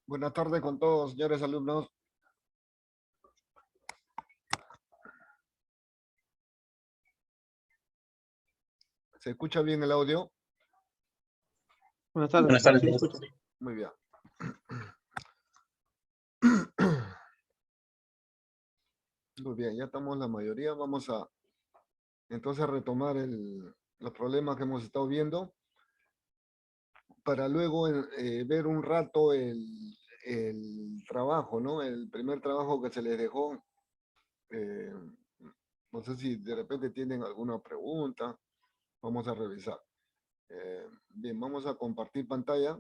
Buenas tardes con todos, señores alumnos. ¿Se escucha bien el audio? Buenas tardes, Buenas profesor. tardes. Sí, escucho. Muy bien. Muy bien, ya estamos la mayoría. Vamos a entonces retomar los problemas que hemos estado viendo para luego ver un rato el trabajo, ¿no? El primer trabajo que se les dejó. eh, no sé si de repente tienen alguna pregunta. Vamos a revisar. Bien, vamos a compartir pantalla.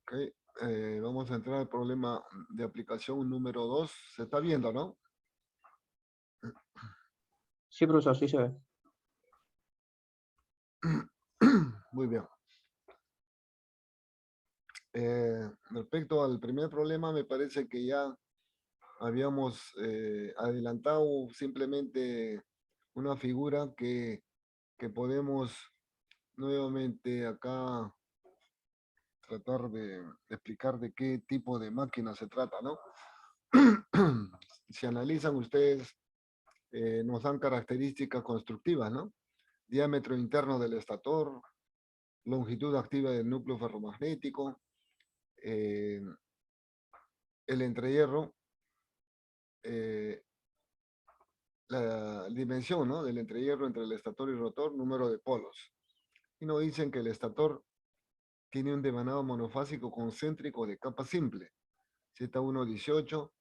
Ok, vamos a entrar al problema de aplicación número 2. Se está viendo, ¿no? Sí, profesor, sí se ve. Muy bien. Respecto al primer problema, me parece que ya habíamos adelantado simplemente una figura que podemos nuevamente acá tratar de explicar de qué tipo de máquina se trata, ¿no? Si analizan ustedes, nos dan características constructivas, ¿no? Diámetro interno del estator, longitud activa del núcleo ferromagnético, el entrehierro, la dimensión, ¿no?, del entrehierro entre el estator y rotor, número de polos. Y nos dicen que el estator tiene un devanado monofásico concéntrico de capa simple, Z1 18,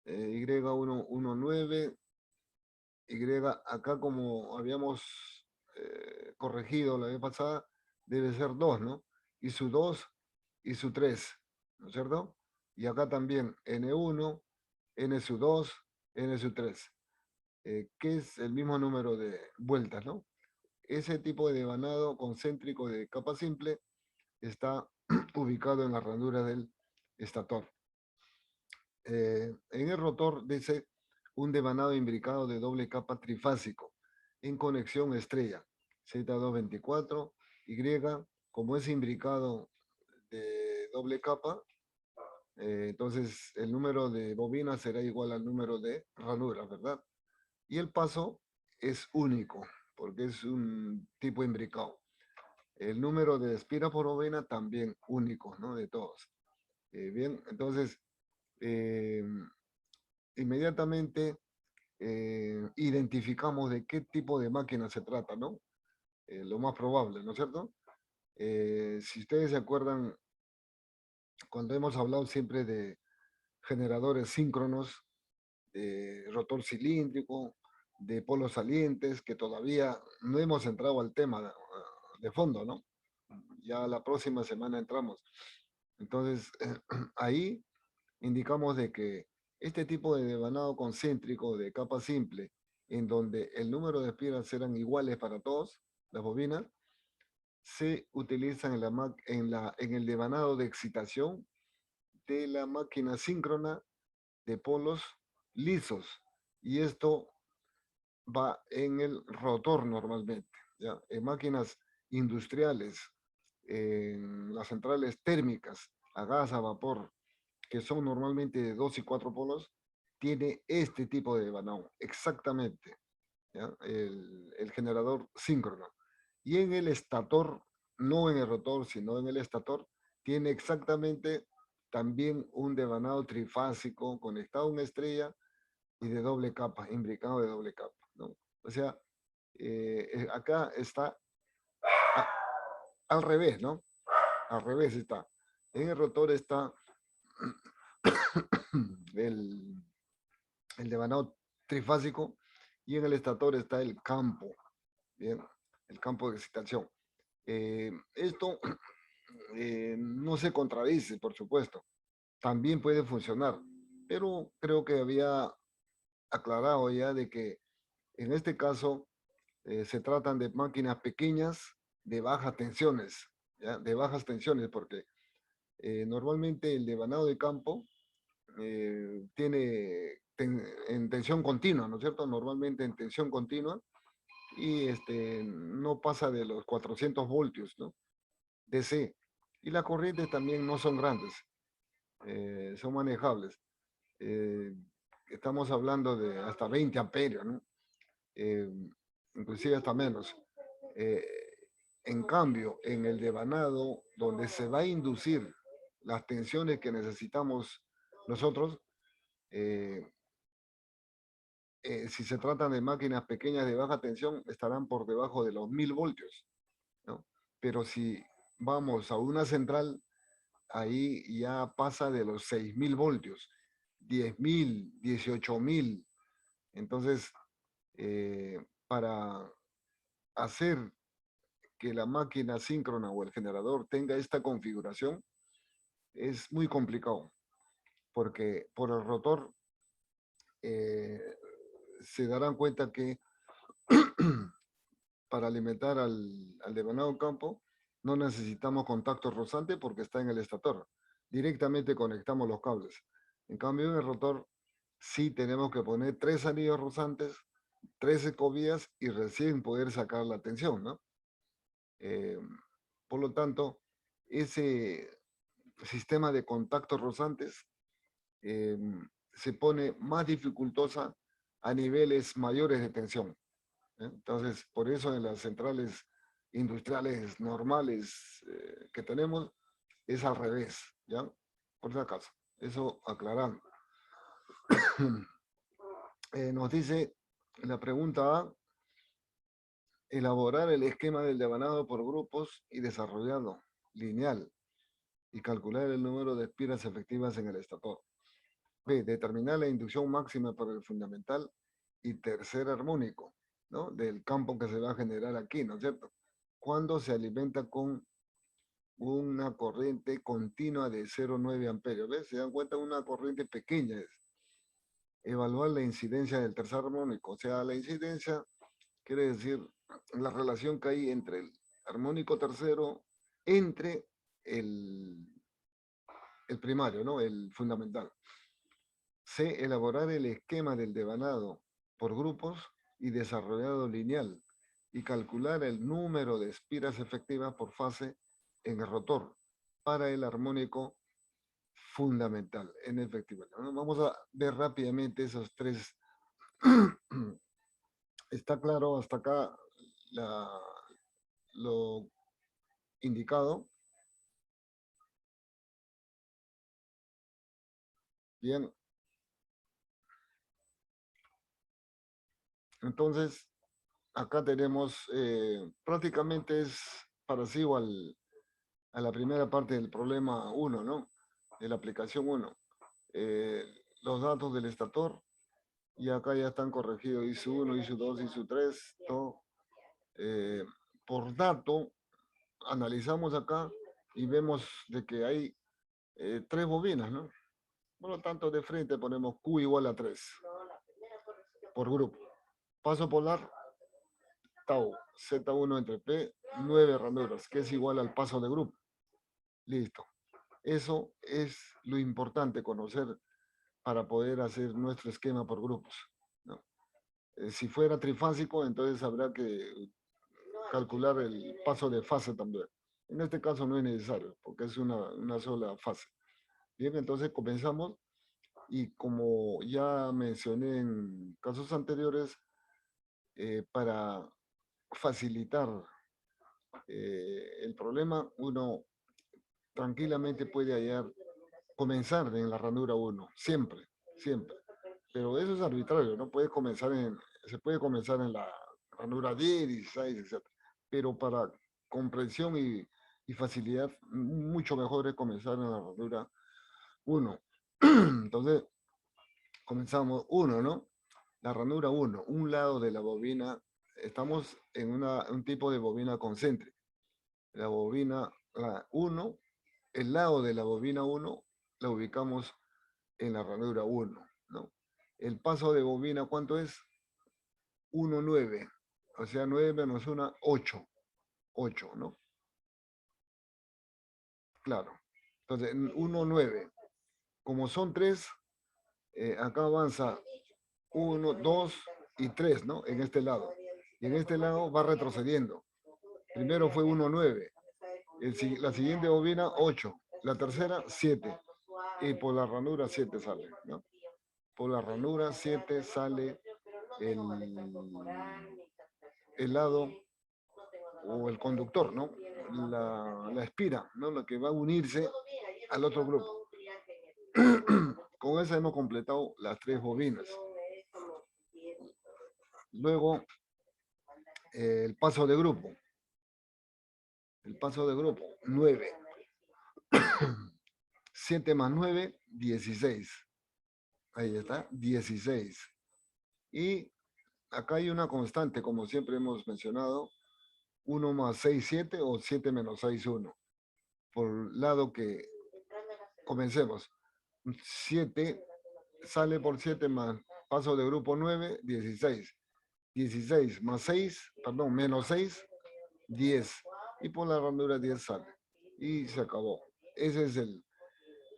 Y1 19, Y acá como habíamos corregido la vez pasada, debe ser 2, ¿no? Y su 2 y su 3, ¿no es cierto? Y acá también N1, N su 2, N su 3, que es el mismo número de vueltas, ¿no? Ese tipo de devanado concéntrico de capa simple está ubicado en la ranura del estator. En el rotor dice un devanado imbricado de doble capa trifásico en conexión estrella Z224, Y, como es imbricado de doble capa, entonces el número de bobinas será igual al número de ranuras, ¿verdad? Y el paso es único, porque es un tipo imbricado. El número de espiras por bobina también único, ¿no? De todos. Bien, entonces, eh, inmediatamente identificamos de qué tipo de máquina se trata, ¿no? Lo más probable, ¿no es cierto? Si ustedes se acuerdan, cuando hemos hablado siempre de generadores síncronos, de rotor cilíndrico, de polos salientes, que todavía no hemos entrado al tema de fondo, ¿no? Ya la próxima semana entramos. Entonces, ahí indicamos de que este tipo de devanado concéntrico de capa simple, en donde el número de espiras eran iguales para todos, las bobinas, se utilizan en el devanado de excitación de la máquina síncrona de polos lisos. Y esto va en el rotor normalmente, ¿ya? En máquinas industriales, en las centrales térmicas, a gas, a vapor, que son normalmente de 2 y 4 polos, tiene este tipo de devanado, exactamente, ¿ya? El generador síncrono. Y en el estator, no en el rotor, sino en el estator, tiene exactamente también un devanado trifásico conectado a una estrella y de doble capa, imbricado de doble capa, ¿no? O sea, acá está a- al revés, ¿no? Al revés está. En el rotor está el, el devanado trifásico y en el estator está el campo, ¿bien? El campo de excitación. Esto no se contradice, por supuesto. También puede funcionar, pero creo que había aclarado ya de que en este caso se tratan de máquinas pequeñas de bajas tensiones, ¿ya? De bajas tensiones, porque normalmente el devanado de campo tiene en tensión continua, ¿no es cierto? Normalmente en tensión continua y no pasa de los 400 voltios, ¿no? DC. Y las corrientes también no son grandes, son manejables. Eh, Estamos hablando de hasta 20 amperios, ¿no? Eh, Inclusive hasta menos. Eh, en cambio, en el devanado, donde se va a inducir las tensiones que necesitamos nosotros, eh, si se tratan de máquinas pequeñas de baja tensión, estarán por debajo de los 1000 voltios, ¿no? Pero si vamos a una central, ahí ya pasa de los 6000 voltios, 10.000, 18.000. Entonces, para hacer que la máquina síncrona o el generador tenga esta configuración, es muy complicado, porque por el rotor eh, se darán cuenta que para alimentar al devanado campo no necesitamos contacto rozante porque está en el estator. Directamente conectamos los cables. En cambio, en el rotor sí tenemos que poner 3 anillos rozantes, 3 escobillas y recién poder sacar la tensión, ¿no? Eh, por lo tanto, ese sistema de contactos rozantes eh, se pone más dificultosa a niveles mayores de tensión. Entonces, por eso en las centrales industriales normales que tenemos es al revés, ¿ya? Por si acaso, eso aclarando. Nos dice la pregunta A, elaborar el esquema del devanado por grupos y desarrollarlo lineal y calcular el número de espiras efectivas en el estator. B, determinar la inducción máxima para el fundamental y tercer armónico, ¿no? Del campo que se va a generar aquí, ¿no es cierto? Cuando se alimenta con una corriente continua de 0,9 amperios. ¿Ves? Se dan cuenta, una corriente pequeña es. Evaluar la incidencia del tercer armónico. O sea, la incidencia quiere decir la relación que hay entre el armónico tercero, entre el primario, ¿no? El fundamental. C, elaborar el esquema del devanado por grupos y desarrollado lineal y calcular el número de espiras efectivas por fase en el rotor para el armónico fundamental en efectivo. Vamos a ver rápidamente esos tres. ¿Está claro hasta acá lo indicado? Bien. Entonces, acá tenemos, prácticamente es parecido a la primera parte del problema 1, ¿no? De la aplicación 1. Los datos del estator, y acá ya están corregidos ISO 1, ISO 2, ISO 3, todo. Por dato, analizamos acá y vemos de que hay 3 bobinas, ¿no? Por lo tanto, de frente ponemos Q igual a 3 por grupo. Paso polar, tau, Z1 entre P, 9 ranuras, que es igual al paso de grupo. Listo. Eso es lo importante conocer para poder hacer nuestro esquema por grupos, ¿no? Si fuera trifásico, entonces habrá que calcular el paso de fase también. En este caso no es necesario, porque es una sola fase. Bien, entonces comenzamos y como ya mencioné en casos anteriores, para facilitar el problema, uno tranquilamente puede comenzar en la ranura 1, siempre, siempre. Pero eso es arbitrario, no puede comenzar se puede comenzar en la ranura 10, 16, etc. Pero para comprensión y facilidad, mucho mejor es comenzar en la ranura 1. Entonces, comenzamos 1, ¿no? La ranura 1, un lado de la bobina, estamos en un tipo de bobina concéntrica. La bobina 1, el lado de la bobina 1 la ubicamos en la ranura 1, ¿no? El paso de bobina, ¿cuánto es? 1, 9. O sea, 9 menos 1, 8. 8, ¿no? Claro. Entonces, 1, 9. Como son 3, acá avanza 1, 2 y 3, ¿no? En este lado. Y en este lado va retrocediendo. Primero fue 1, 9. La siguiente bobina, 8. La tercera, 7. Y por la ranura 7 sale, ¿no? Por la ranura 7 sale el lado o el conductor, ¿no? La espira, ¿no? Lo que va a unirse al otro grupo. Con eso hemos completado las 3 bobinas. Luego, el paso de grupo. El paso de grupo, 9. 7 más 9, 16. Ahí está, 16. Y acá hay una constante, como siempre hemos mencionado, 1 más 6, 7 o 7 menos 6, 1. Por lado que comencemos. 7 sale por 7 más paso de grupo 9, 16. 16 más 6, perdón, menos 6, 10. Y por la ranura 10 sale. Y se acabó. Esa es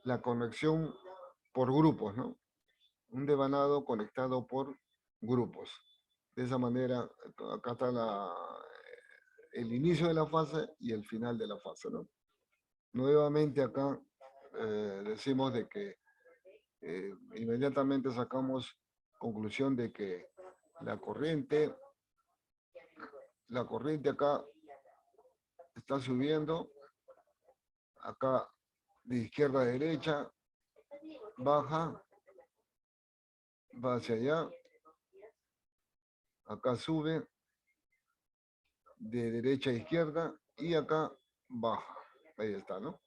la conexión por grupos, ¿no? Un devanado conectado por grupos. De esa manera, acá está el inicio de la fase y el final de la fase, ¿no? Nuevamente acá decimos de que inmediatamente sacamos conclusión de que la corriente acá está subiendo, acá de izquierda a derecha, baja, va hacia allá, acá sube, de derecha a izquierda y acá baja. Ahí está, ¿no?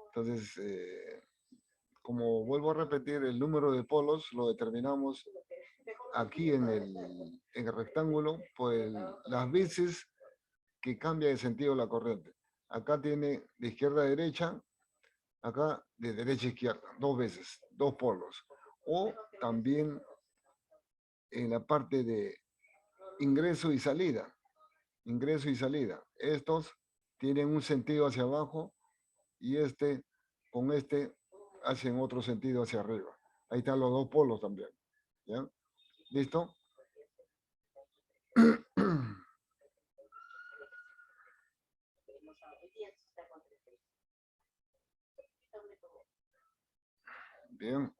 Entonces, como vuelvo a repetir, el número de polos lo determinamos aquí en el rectángulo por las veces que cambia de sentido la corriente. Acá tiene de izquierda a derecha, acá de derecha a izquierda, 2 veces, 2 polos. O también en la parte de ingreso y salida. Ingreso y salida. Estos tienen un sentido hacia abajo y con este hacen otro sentido hacia arriba. Ahí están los 2 polos también. ¿Ya? ¿Listo? Bien.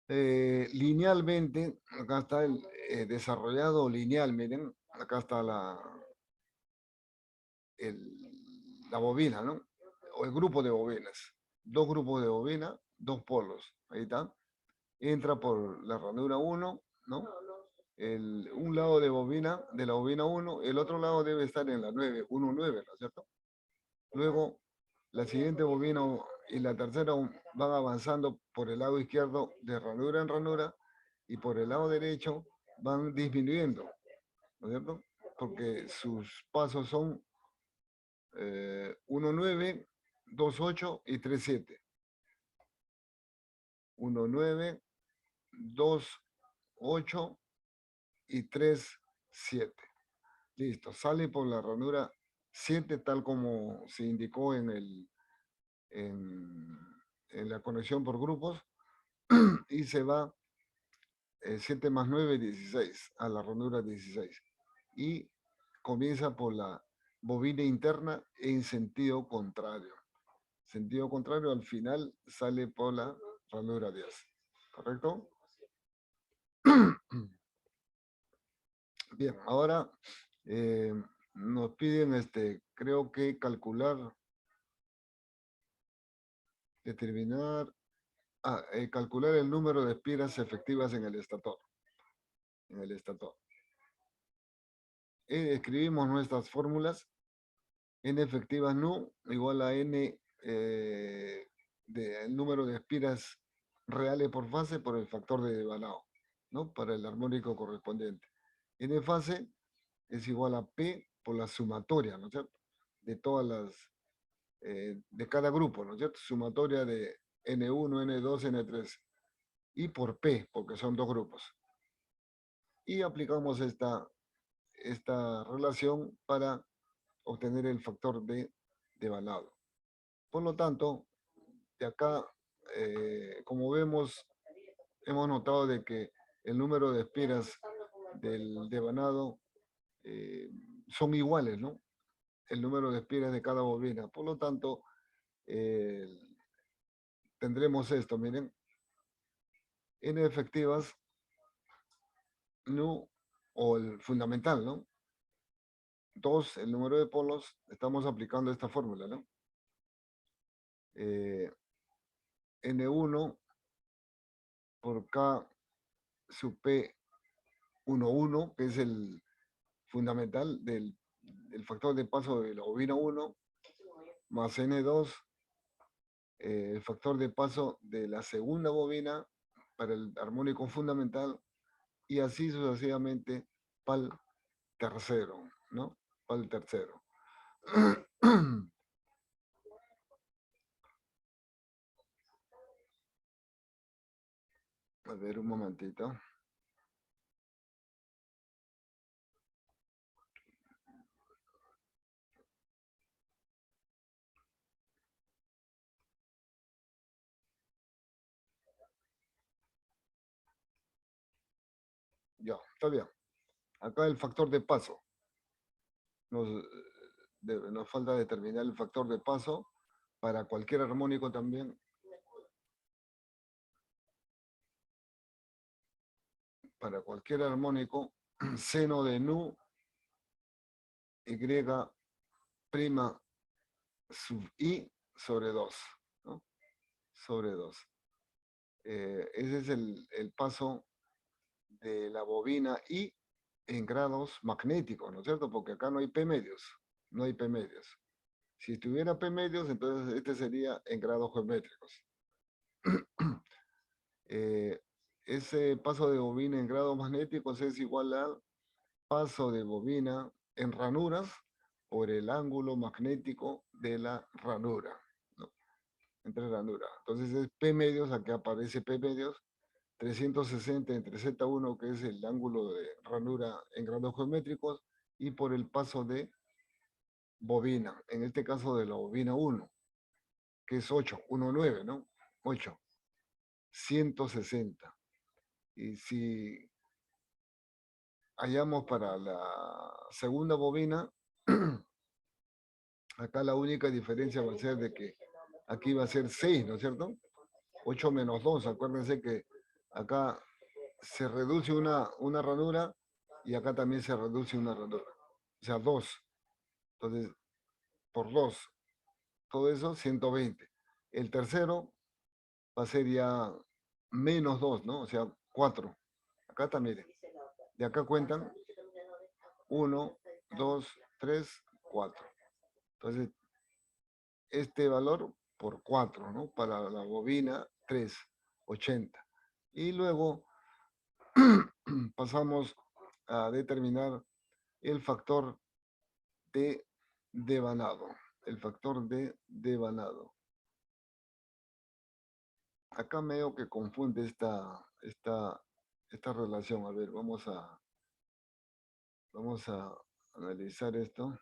Linealmente, acá está el desarrollado lineal, miren, acá está la bobina, ¿no? O el grupo de bobinas. 2 grupos de bobina, 2 polos. Ahí está. Entra por la ranura 1, ¿no? Un lado de la bobina 1, el otro lado debe estar en la 9, 1, 9, ¿no es cierto? Luego, la siguiente bobina y la tercera van avanzando por el lado izquierdo de ranura en ranura y por el lado derecho van disminuyendo, ¿no es cierto? Porque sus pasos son 1, 9, 2, 8 y 3, 7. 1, 9, 2, 8 y 3, 7. Listo, sale por la ranura 7 tal como se indicó en la conexión por grupos y se va 7 más 9, 16 a la ranura 16 y comienza por la bobina interna en sentido contrario. Sentido contrario al final sale por la ranura 10. ¿Correcto? Bien, ahora nos piden, creo que determinar, calcular el número de espiras efectivas en el estator. En el estator. Escribimos nuestras fórmulas. N efectivas nu igual a N el número de espiras reales por fase por el factor de devanado, ¿no? Para el armónico correspondiente. N fase es igual a P por la sumatoria, ¿no es cierto? De todas de cada grupo, ¿no es cierto? Sumatoria de N1, N2, N3. Y por P, porque son 2 grupos. Y aplicamos esta relación para obtener el factor de devanado. Por lo tanto, de acá, como vemos, hemos notado de que el número de espiras del devanado son iguales, ¿no? El número de espiras de cada bobina. Por lo tanto, eh, tendremos esto, miren, N efectivas, nu o el fundamental, ¿no? 2, el número de polos, estamos aplicando esta fórmula, ¿no? N1 por K sub P 11, que es el fundamental del factor de paso de la bobina 1, más N2, el factor de paso de la segunda bobina para el armónico fundamental, y así sucesivamente para el tercero, ¿no? Para el tercero. A ver, un momentito. Ya, está bien. Acá el factor de paso. Nos falta determinar el factor de paso para cualquier armónico también. Para cualquier armónico, seno de nu y prima sub i sobre 2, ¿no? Sobre 2. Ese es el paso de la bobina I en grados magnéticos, ¿no es cierto? Porque acá no hay P medios, no hay P medios. Si estuviera P medios, entonces este sería en grados geométricos. Ese paso de bobina en grados magnéticos es igual al paso de bobina en ranuras por el ángulo magnético de la ranura, ¿no? Entre ranuras. Entonces es P medios, aquí aparece P medios, 360 entre Z1, que es el ángulo de ranura en grados geométricos, y por el paso de bobina, en este caso de la bobina 1, que es 8, 9, ¿no? 8, 160. Y si hallamos para la segunda bobina, acá la única diferencia va a ser de que aquí va a ser 6, ¿no es cierto? 8 menos 2, acuérdense que acá se reduce una ranura y acá también se reduce una ranura. O sea, 2. Entonces, por 2, todo eso, 120. El tercero va a ser ya menos 2, ¿no? O sea, 4. Acá también. De acá cuentan 1, 2, 3, 4. Entonces, este valor por 4, ¿no? Para la bobina 3, 80. Y luego pasamos a determinar el factor de devanado. El factor de devanado. Acá medio que confunde esta relación. A ver, vamos a analizar esto.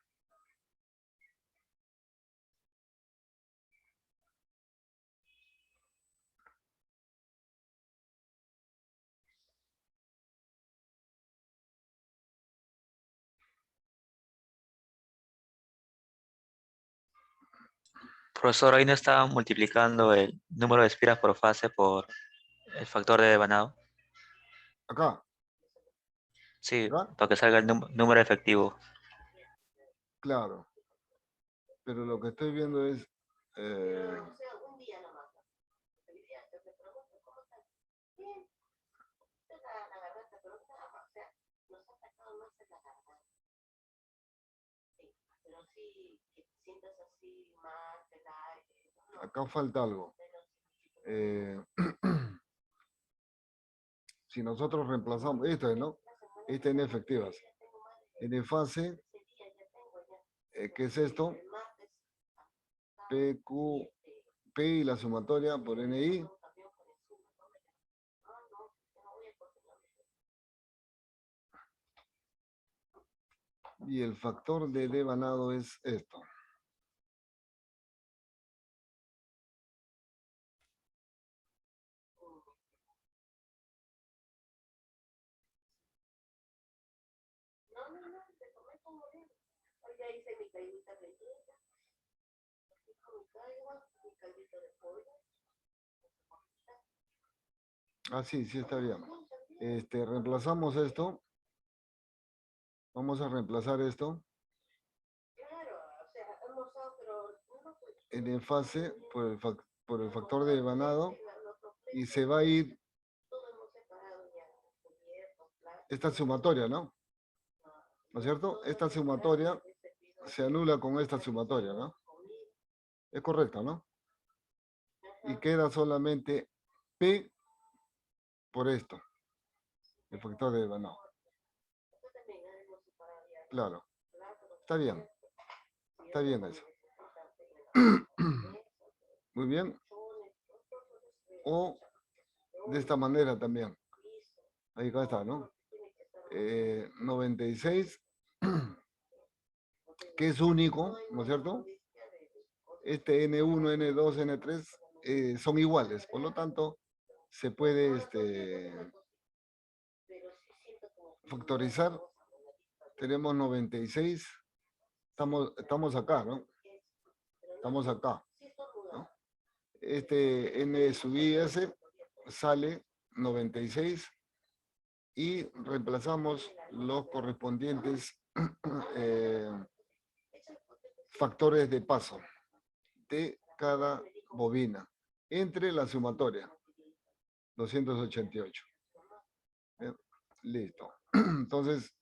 Profesor, ahí no está multiplicando el número de espiras por fase por el factor de devanado. Acá, Sí, ¿verdad? para que salga el número efectivo. Claro. Pero lo que estoy viendo es... eh, acá falta algo. Si nosotros reemplazamos, esto es, ¿no? Esta en efectivas. En fase, ¿qué es esto? PQ, P y la sumatoria por NI. Y el factor de devanado es esto. Ah, sí, sí está bien. Reemplazamos esto. Vamos a reemplazar esto en envase por el factor de devanado y se va a ir esta sumatoria, ¿no? ¿No es cierto? Esta sumatoria se anula con esta sumatoria, ¿no? Es correcto, ¿no? Y queda solamente P por esto, el factor de devanado. Claro, está bien eso. Muy bien. O de esta manera también. Ahí está, ¿no? 96, que es único, ¿no es cierto? Este N1, N2, N3 son iguales, por lo tanto, se puede factorizar. Tenemos 96, estamos acá, ¿no? Estamos acá, ¿no? Este N sub I S sale 96 y reemplazamos los correspondientes factores de paso de cada bobina entre la sumatoria 288. Bien, listo. Entonces,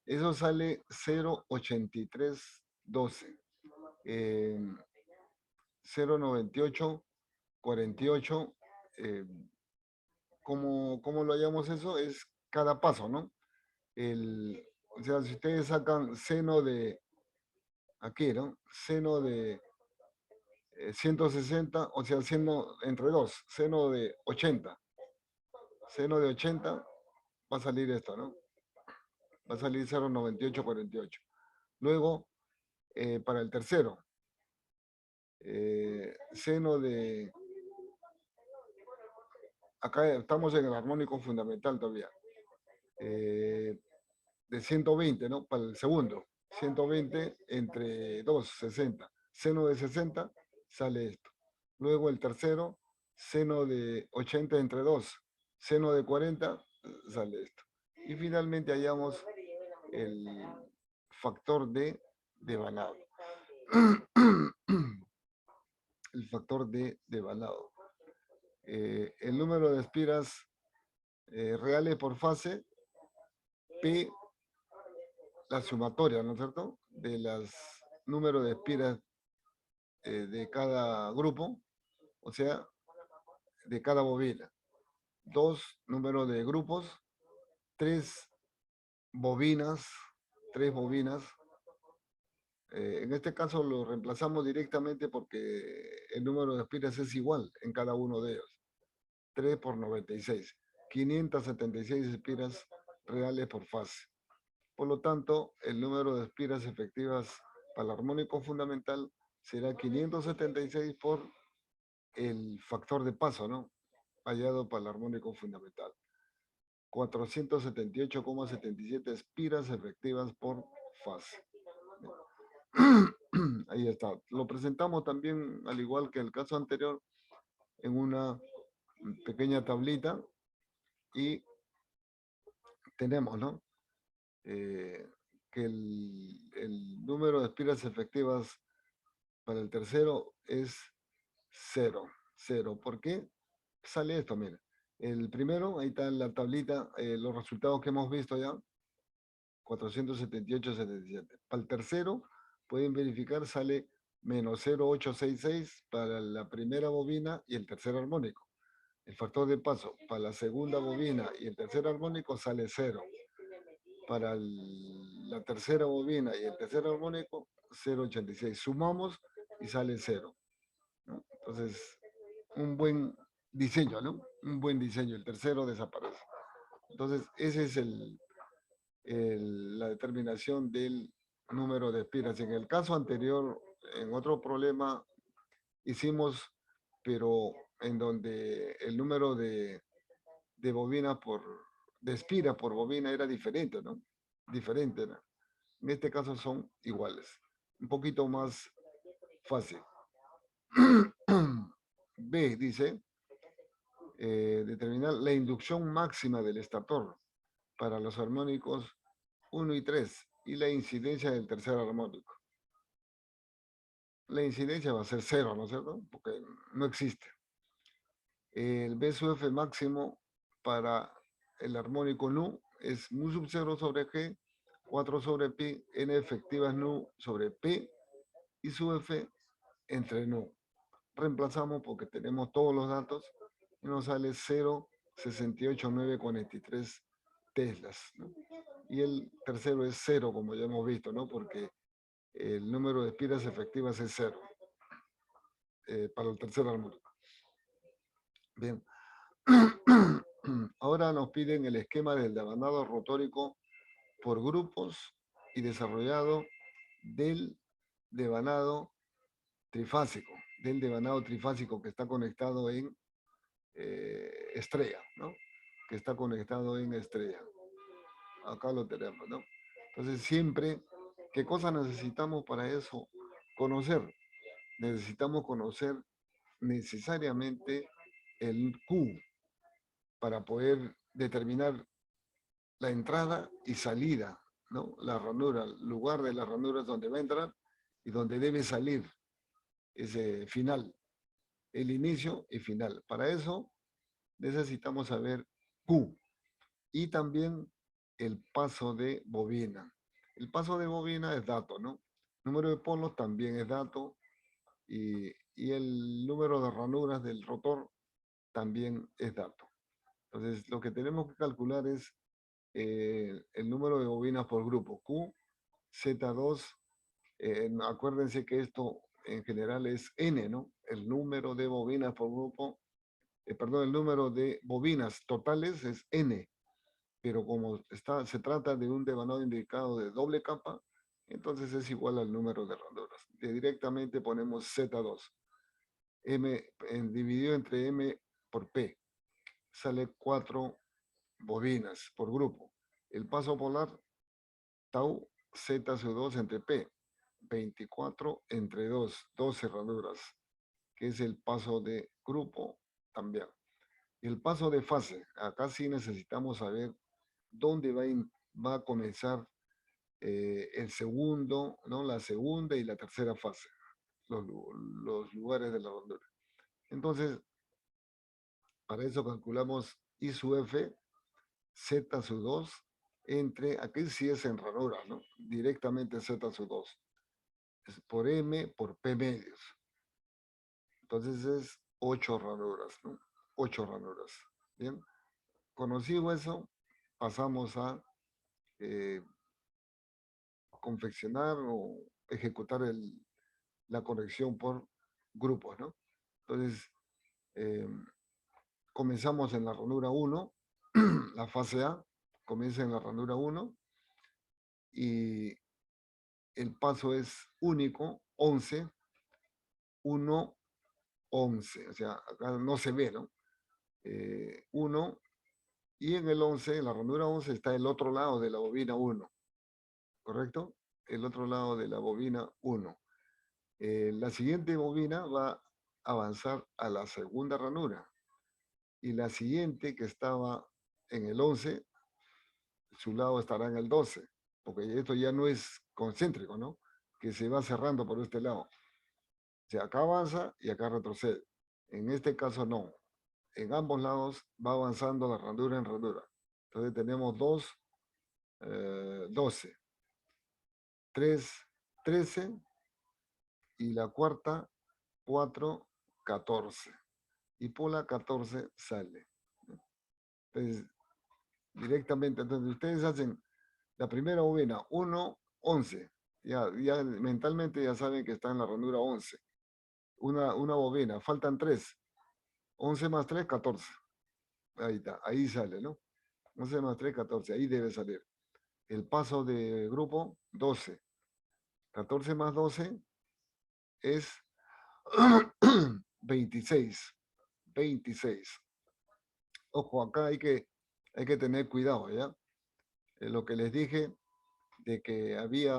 eso sale 0.8312. 0.98 48. ¿Cómo lo hallamos eso? Es cada paso, ¿no? O sea, si ustedes sacan seno de aquí, ¿no? Seno de 160, o sea, seno entre 2, seno de 80. Seno de 80 va a salir esto, ¿no? Va a salir 0.9848. Luego, para el tercero, seno de... Acá estamos en el armónico fundamental todavía. De 120, ¿no? Para el segundo. 120 entre 2, 60. Seno de 60, sale esto. Luego el tercero, seno de 80 entre 2. Seno de 40, sale esto. Y finalmente hallamos el factor de devanado. El factor de devanado. El número de espiras reales por fase, P, la sumatoria, ¿no es cierto? De los números de espiras de cada grupo, o sea, de cada bobina. 2 números de grupos, 3 bobinas, en este caso lo reemplazamos directamente porque el número de espiras es igual en cada uno de ellos. 3 por 96. 576 espiras reales por fase. Por lo tanto, el número de espiras efectivas para el armónico fundamental será 576 por el factor de paso, ¿no? Hallado para el armónico fundamental. 478,77 espiras efectivas por fase. Ahí está. Lo presentamos también, al igual que el caso anterior, en una pequeña tablita y tenemos, ¿no? Que el número de espiras efectivas para el tercero es 0. 0. ¿Por qué? Sale esto, mira. El primero, ahí está en la tablita, los resultados que hemos visto ya. 478,77. Para el tercero, pueden verificar, sale menos 0,866 para la primera bobina y el tercer armónico. El factor de paso para la segunda bobina y el tercer armónico sale 0. Para la tercera bobina y el tercer armónico, 0,86. Sumamos y sale 0, ¿no? Entonces, un buen diseño, ¿no? Un buen diseño. El tercero desaparece. Entonces, ese es la determinación del número de espiras. En el caso anterior, en otro problema, hicimos, pero en donde el número de bobina de espira por bobina era diferente, ¿no? Diferente, ¿no? En este caso son iguales. Un poquito más fácil. B dice, determinar la inducción máxima del estator para los armónicos 1 y 3 y la incidencia del tercer armónico. La incidencia va a ser 0, ¿no es cierto? Porque no existe. El B sub F máximo para el armónico nu es mu sub 0 sobre G, 4 sobre pi, n efectivas nu sobre P y sub F entre nu. Reemplazamos porque tenemos todos los datos y nos sale 0,68943 teslas, ¿no? Y el tercero es 0, como ya hemos visto, ¿no? Porque el número de espiras efectivas es 0 para el tercer armónico. Bien. Ahora nos piden el esquema del devanado rotórico por grupos y desarrollado del devanado trifásico, que está conectado en estrella, ¿no? Que está conectado en estrella. Acá lo tenemos, ¿no? Entonces siempre, ¿qué cosa necesitamos para eso? Conocer. Necesitamos conocer necesariamente el Q para poder determinar la entrada y salida, ¿no? La ranura, el lugar de las ranuras donde va a entrar y donde debe salir ese final, el inicio y final. Para eso necesitamos saber Q y también el paso de bobina. El paso de bobina es dato, ¿no? Número de polos también es dato y el número de ranuras del rotor también es dato. Entonces, lo que tenemos que calcular es el número de bobinas por grupo, Q, Z2, acuérdense que esto en general es N, ¿no? El número de bobinas por grupo, perdón, el número de bobinas totales es N, pero como se trata de un devanado indicado de doble capa, entonces es igual al número de ranuras. Directamente ponemos Z2, dividido entre M por P, sale 4 bobinas por grupo. El paso polar, tau Z sub 2 entre P, 24 entre 2, 12 ranuras, que es el paso de grupo también. El paso de fase, acá sí necesitamos saber dónde va a comenzar el segundo, ¿no? La segunda y la tercera fase, los lugares de la ranura. Entonces, para eso calculamos I sub F, Z sub 2, entre, aquí sí es en ranura, ¿no? Directamente Z sub 2. Es por M por P medios. Entonces es 8 ranuras, ¿no? 8 ranuras. Bien. Conocido eso, pasamos a confeccionar o ejecutar la conexión por grupos, ¿no? Entonces, comenzamos en la ranura 1, la fase A comienza en la ranura 1 y el paso es único, 11, 1, 11, o sea, acá no se ve, ¿no? 1, y en el 11, en la ranura 11 está el otro lado de la bobina 1, ¿correcto? El otro lado de la bobina 1. La siguiente bobina va a avanzar a la segunda ranura y la siguiente que estaba en el 11, su lado estará en el 12, porque esto ya no es concéntrico, ¿no? Que se va cerrando por este lado. O sea, acá avanza y acá retrocede. En este caso no. En ambos lados va avanzando de ranura en ranura. Entonces tenemos 2, 12, 3, 13 y la cuarta 4, 14. Y por la 14 sale. Entonces, directamente, entonces ustedes hacen la primera bobina 1, 11. Ya mentalmente ya saben que está en la ranura 11. Una bobina, faltan 3. 11 más 3, 14. Ahí está, ahí sale, ¿no? 11 más 3, 14, ahí debe salir. El paso de grupo, 12. 14 más 12 es 26. 26. Ojo, acá hay que tener cuidado, ¿ya? Lo que les dije, de que había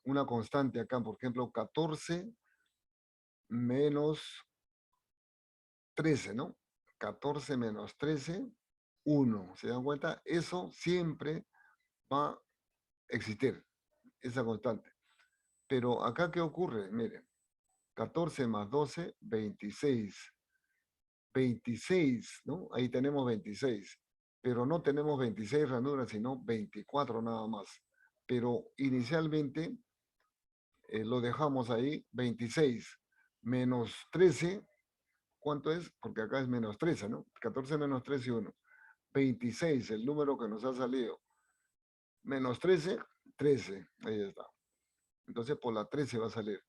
una constante acá, por ejemplo, 14 menos 13, ¿no? 14 menos 13, 1. ¿Se dan cuenta? Eso siempre va a existir, esa constante. Pero acá, ¿qué ocurre? Miren, 14 más 12, 26. 26, ¿no? Ahí tenemos 26. Pero no tenemos 26 ranuras, sino 24 nada más. Pero inicialmente lo dejamos ahí, 26 menos 13. ¿Cuánto es? Porque acá es menos 13, ¿no? 14 menos 13 y 1. 26, el número que nos ha salido. Menos 13, 13. Ahí está. Entonces por la 13 va a salir.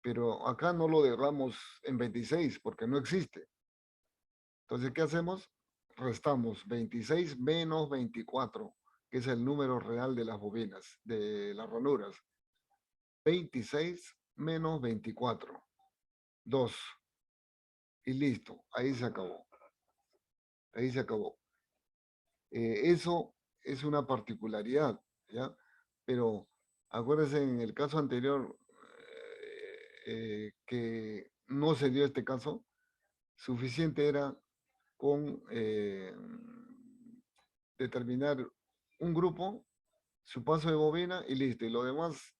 Pero acá no lo dejamos en 26 porque no existe. Entonces, ¿qué hacemos? Restamos 26 menos 24, que es el número real de las bobinas, de las ranuras. 26 menos 24. 2. Y listo. Ahí se acabó. Ahí se acabó. Eso es una particularidad, ¿ya? Pero acuérdense en el caso anterior que no se dio este caso, suficiente era con determinar un grupo, su paso de bobina y listo. Y lo demás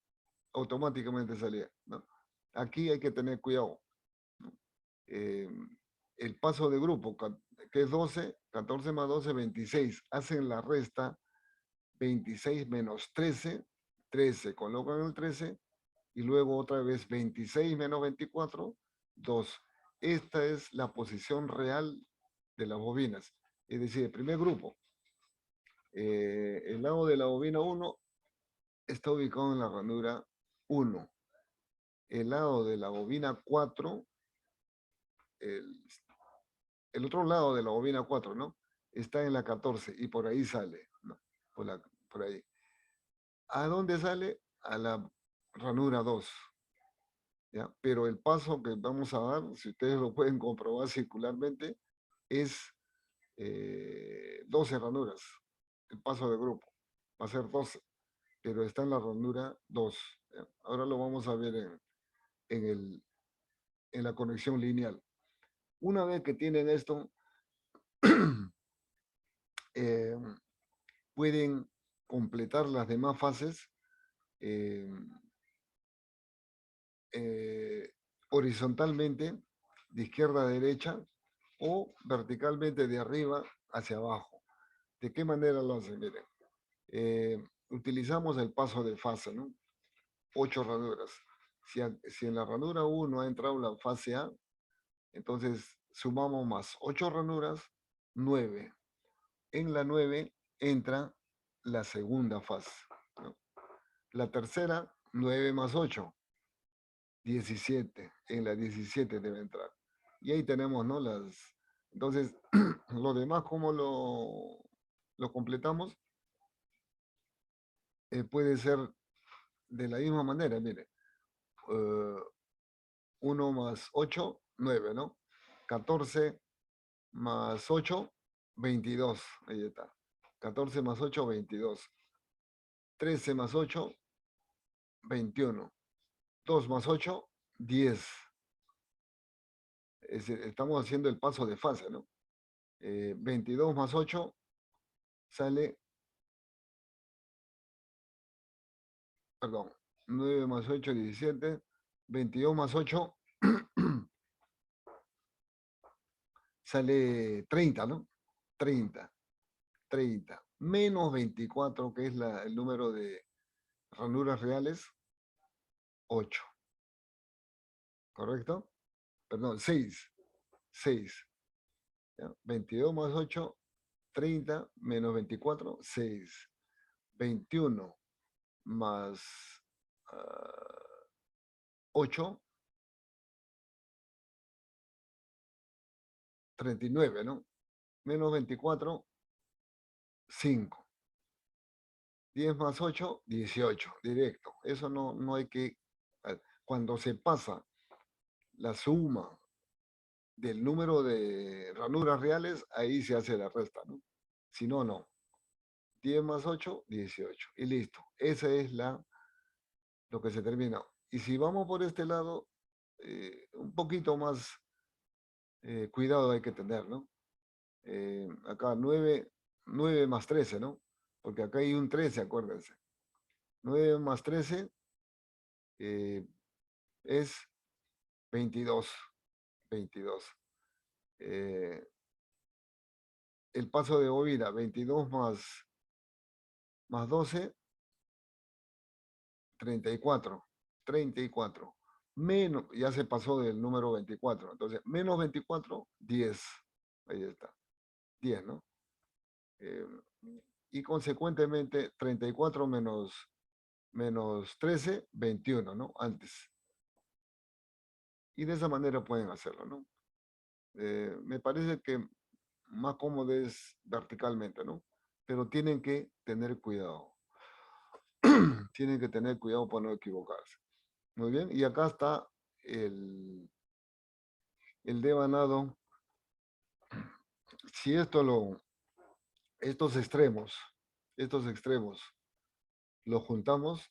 automáticamente salía, ¿no? Aquí hay que tener cuidado, ¿no? El paso de grupo, que es 12, 14 más 12, 26. Hacen la resta 26 menos 13, 13. Colocan el 13 y luego otra vez 26 menos 24, 2. Esta es la posición real de las bobinas. Es decir, el primer grupo, el lado de la bobina 1 está ubicado en la ranura 1. El lado de la bobina 4, el otro lado de la bobina 4, ¿no? Está en la 14 y por ahí sale, ¿no? Por ahí. ¿A dónde sale? A la ranura 2. ¿Ya? Pero el paso que vamos a dar, si ustedes lo pueden comprobar circularmente, es 12 ranuras. El paso de grupo va a ser 12, pero está en la ranura 2. ¿Ya? Ahora lo vamos a ver en la conexión lineal. Una vez que tienen esto, eh, pueden completar las demás fases eh, horizontalmente, de izquierda a derecha, o verticalmente de arriba hacia abajo. ¿De qué manera lo hacen? Miren, utilizamos el paso de fase, ¿no? 8 ranuras. Si en la ranura 1 ha entrado la fase A, entonces sumamos más 8 ranuras, 9. En la 9 entra la segunda fase, ¿no? La tercera, 9 más 8, 17. En la 17 debe entrar. Y ahí tenemos, ¿no? Entonces, lo demás, ¿cómo lo completamos? Puede ser de la misma manera, mire. 1 más 8, 9, ¿no? 14 más 8, 22. Ahí está. 14 más 8, 22. 13 más 8, 21. 2 más 8, 10. Estamos haciendo el paso de fase, ¿no? 22 más 8 sale, perdón, 9 más 8, 17. 22 más 8 sale 30, ¿no? 30. 30. Menos 24, que es el número de ranuras reales, 8. ¿Correcto? Perdón, 6. 6. ¿Ya? 22 más 8, 30, menos 24, 6. 21 más 8, 39, ¿no? Menos 24, 5. 10 más 8, 18, directo. Eso no hay que... Cuando se pasa la suma del número de ranuras reales, ahí se hace la resta, ¿no? Si no, no. 10 más 8, 18. Y listo. Esa es lo que se termina. Y si vamos por este lado, un poquito más cuidado hay que tener, ¿no? Acá 9 más 13, ¿no? Porque acá hay un 13, acuérdense. 9 más 13 es 22. 22. El paso de bobina, 22 más 12, 34. 34. Menos, ya se pasó del número 24. Entonces, menos 24, 10. Ahí está. 10, ¿no? Y consecuentemente, 34 menos 13, 21, ¿no? Antes. Y de esa manera pueden hacerlo, ¿no? Me parece que más cómodo es verticalmente, ¿no? Pero tienen que tener cuidado. Tienen que tener cuidado para no equivocarse. Muy bien, y acá está el devanado. Si estos extremos los juntamos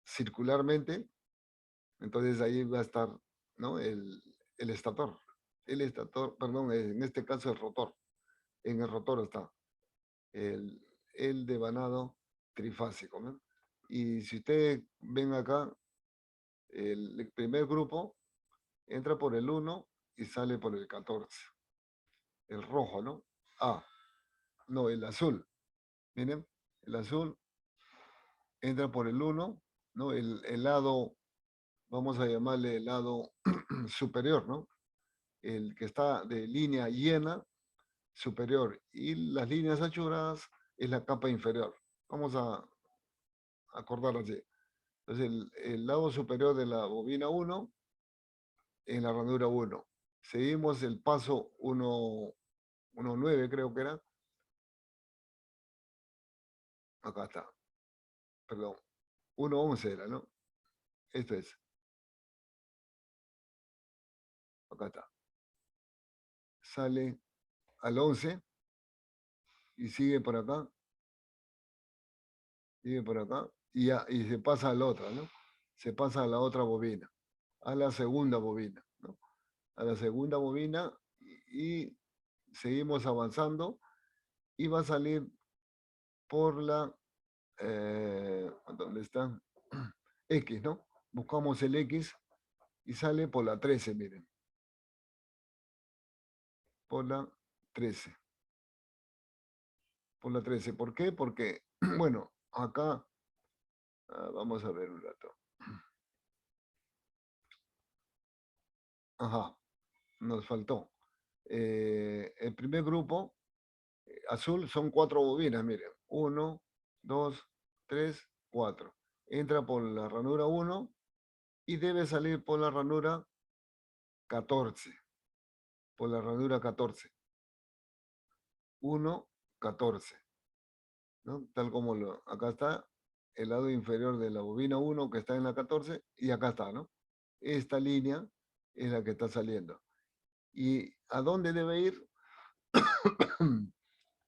circularmente, entonces ahí va a estar, ¿no? El estator. El estator, perdón, en este caso el rotor. En el rotor está el devanado trifásico, ¿no? Y si ustedes ven acá, el primer grupo entra por el 1 y sale por el 14. El rojo, ¿no? No, el azul. Miren, el azul entra por el 1, ¿no? El lado, vamos a llamarle el lado superior, ¿no? El que está de línea llena superior y las líneas achuradas es la capa inferior. Vamos a acordarlo así. Entonces, el lado superior de la bobina 1 en la ranura 1. Seguimos el paso 1.9, creo que era. Acá está. Perdón. 1.11 era, ¿no? Esto es. Acá está. Sale al 11 y sigue por acá. Sigue por acá. Y, y se pasa a la otra, ¿no? Se pasa a la otra bobina. A la segunda bobina, ¿no? A la segunda bobina y seguimos avanzando y va a salir por la, ¿dónde está? X, ¿no? Buscamos el X y sale por la 13, miren. Por la 13. Por la 13. ¿Por qué? Porque, bueno, acá, vamos a ver un rato. Ajá, nos faltó. El primer grupo, azul, son 4 bobinas, miren. 1, 2, 3, 4. Entra por la ranura 1 y debe salir por la ranura 14. Por la ranura 14. 1, 14. ¿No? Tal como acá está el lado inferior de la bobina 1 que está en la 14 y acá está, ¿no? Esta línea es la que está saliendo. ¿Y a dónde debe ir?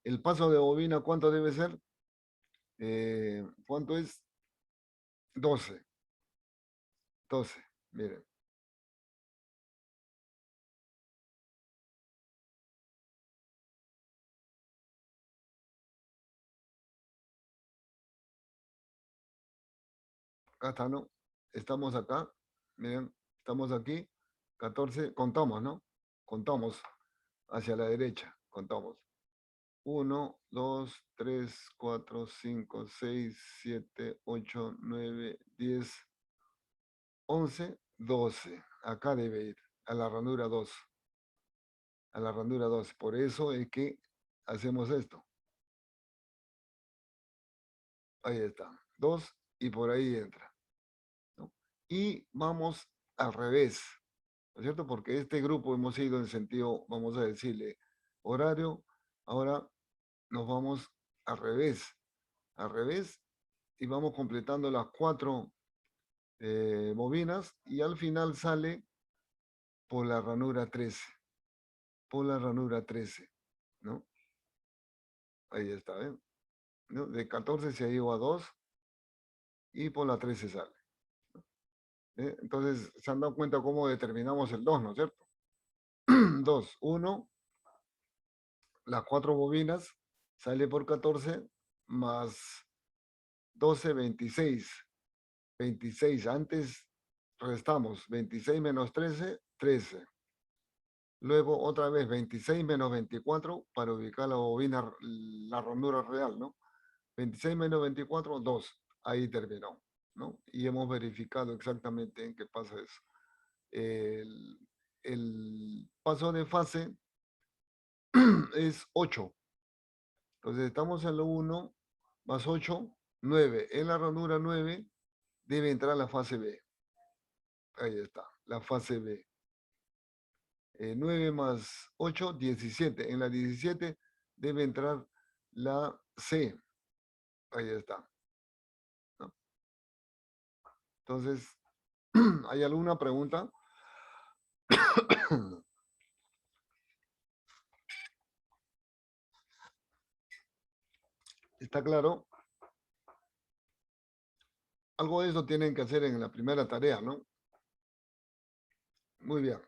El paso de bobina, ¿cuánto debe ser? ¿Cuánto es? 12. 12, miren. Acá está, ¿no? Estamos acá, miren, estamos aquí, 14, contamos, ¿no? Contamos hacia la derecha, contamos. 1, 2, 3, 4, 5, 6, 7, 8, 9, 10, 11, 12. Acá debe ir, a la ranura 2. A la ranura 2. Por eso es que hacemos esto. Ahí está. 2 y por ahí entra, ¿no? Y vamos al revés, ¿no es cierto? Porque este grupo hemos ido en sentido, vamos a decirle, horario. Ahora nos vamos al revés. Al revés y vamos completando las 4 bobinas y al final sale por la ranura 13. Por la ranura 13, ¿no? Ahí está, ¿ven? ¿no? De 14 se ha ido a 2 y por la 3 se sale. Entonces, se han dado cuenta cómo determinamos el 2, ¿no es cierto? 2, 1, las 4 bobinas, sale por 14, más 12, 26. 26, antes restamos 26 menos 13, 13. Luego otra vez 26 menos 24 para ubicar la bobina, la ranura real, ¿no? 26 menos 24, 2. Ahí terminó, ¿no? Y hemos verificado exactamente en qué pasa eso. El paso de fase es 8. Entonces estamos en lo 1 más 8, 9. En la ranura 9 debe entrar la fase B. Ahí está, la fase B. 9 más 8, 17. En la 17 debe entrar la C. Ahí está, ¿no? Entonces, ¿hay alguna pregunta? ¿Está claro? Algo de eso tienen que hacer en la primera tarea, ¿no? Muy bien.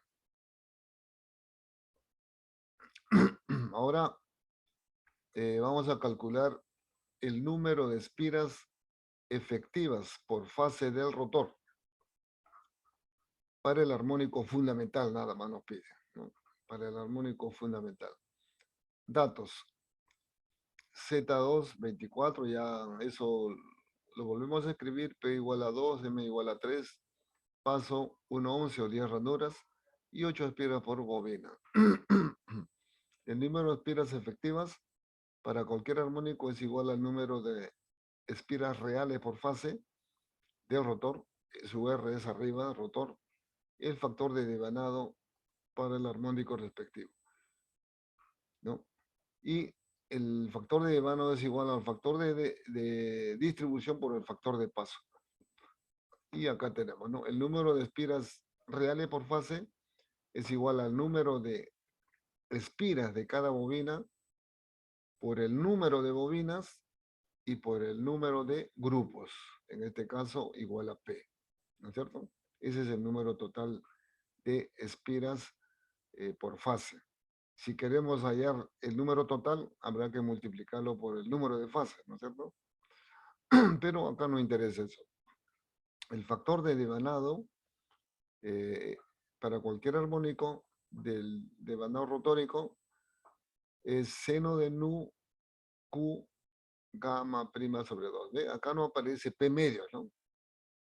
Ahora vamos a calcular el número de espiras efectivas por fase del rotor para el armónico fundamental, nada más nos pide, ¿no? Para el armónico fundamental. Datos. Z2, 24, ya eso lo volvemos a escribir, P igual a 2, M igual a 3, paso 1/11 o 10 ranuras y 8 espiras por bobina. El número de espiras efectivas para cualquier armónico es igual al número de espiras reales por fase del rotor, su R es arriba, rotor, y el factor de devanado para el armónico respectivo, ¿no? Y el factor de devanado es igual al factor de distribución por el factor de paso. Y acá tenemos, ¿no? El número de espiras reales por fase es igual al número de espiras de cada bobina por el número de bobinas y por el número de grupos. En este caso, igual a P, ¿no es cierto? Ese es el número total de espiras por fase. Si queremos hallar el número total, habrá que multiplicarlo por el número de fases, ¿no es cierto? Pero acá no interesa eso. El factor de devanado para cualquier armónico del devanado rotórico es seno de nu Q gamma prima sobre 2. ¿Ve? Acá no aparece P medios, ¿no?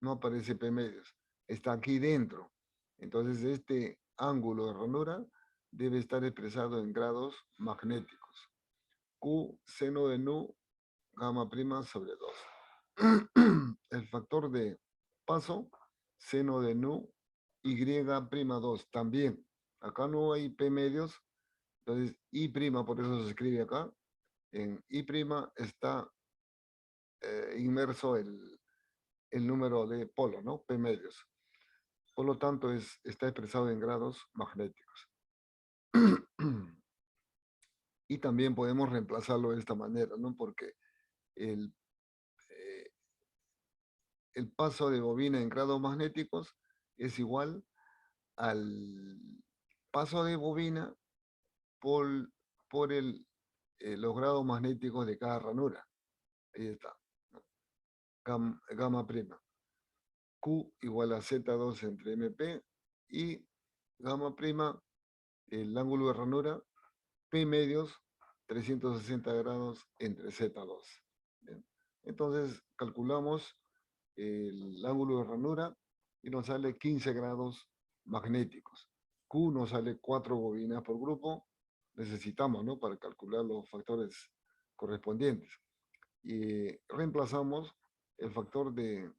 No aparece P medios. Está aquí dentro. Entonces este ángulo de ranura debe estar expresado en grados magnéticos. Q seno de nu gamma prima sobre 2. El factor de paso, seno de nu, y prima 2 también. Acá no hay P medios, entonces I prima, por eso se escribe acá. En I prima está inmerso el número de polo, ¿no? P medios. Por lo tanto, está expresado en grados magnéticos. Y también podemos reemplazarlo de esta manera, ¿no? Porque el paso de bobina en grados magnéticos es igual al paso de bobina por los grados magnéticos de cada ranura. Ahí está. Gamma prima. Q igual a Z2 entre MP y gamma prima, el ángulo de ranura, P medios, 360 grados entre Z2. Bien. Entonces calculamos el ángulo de ranura y nos sale 15 grados magnéticos. Q nos sale 4 bobinas por grupo. Necesitamos, ¿no? Para calcular los factores correspondientes. Y reemplazamos el factor de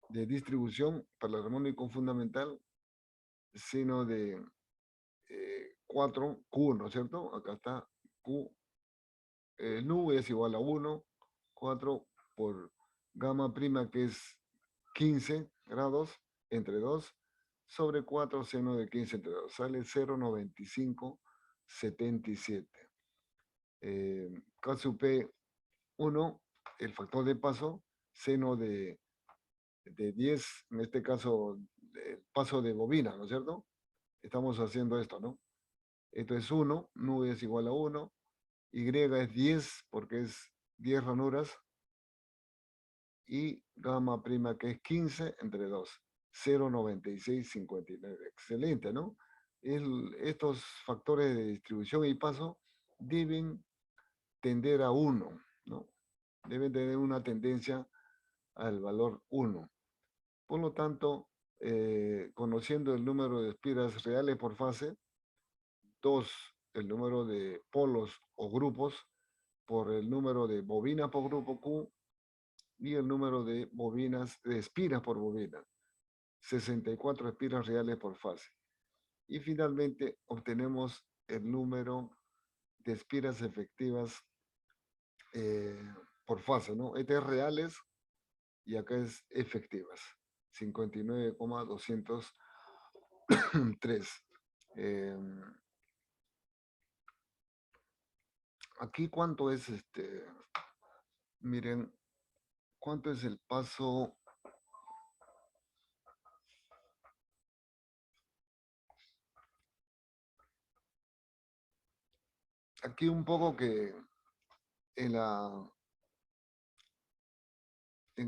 distribución para el armónico fundamental, seno de 4, Q, ¿no es cierto? Acá está Q. Nu es igual a 1, 4 por gamma prima, que es 15 grados entre 2, sobre 4 seno de 15 entre 2. Sale 0,9577. Caso P 1, el factor de paso, seno de 10, en este caso, el paso de bobina, ¿no es cierto? Estamos haciendo esto, ¿no? Esto es 1, nu es igual a 1, y es 10 porque es 10 ranuras, y gamma prima que es 15 entre 2, 0,9659. Excelente, ¿no? Estos factores de distribución y paso deben tender a 1, ¿no? Deben tener una tendencia al valor 1. Por lo tanto, conociendo el número de espiras reales por fase, 2, el número de polos o grupos por el número de bobinas por grupo Q y el número de espiras por bobina, 64 espiras reales por fase. Y finalmente obtenemos el número de espiras efectivas por fase, ¿no? Este es reales y acá es efectivas, 59,203. Aquí cuánto es miren, cuánto es el paso. Aquí un poco que en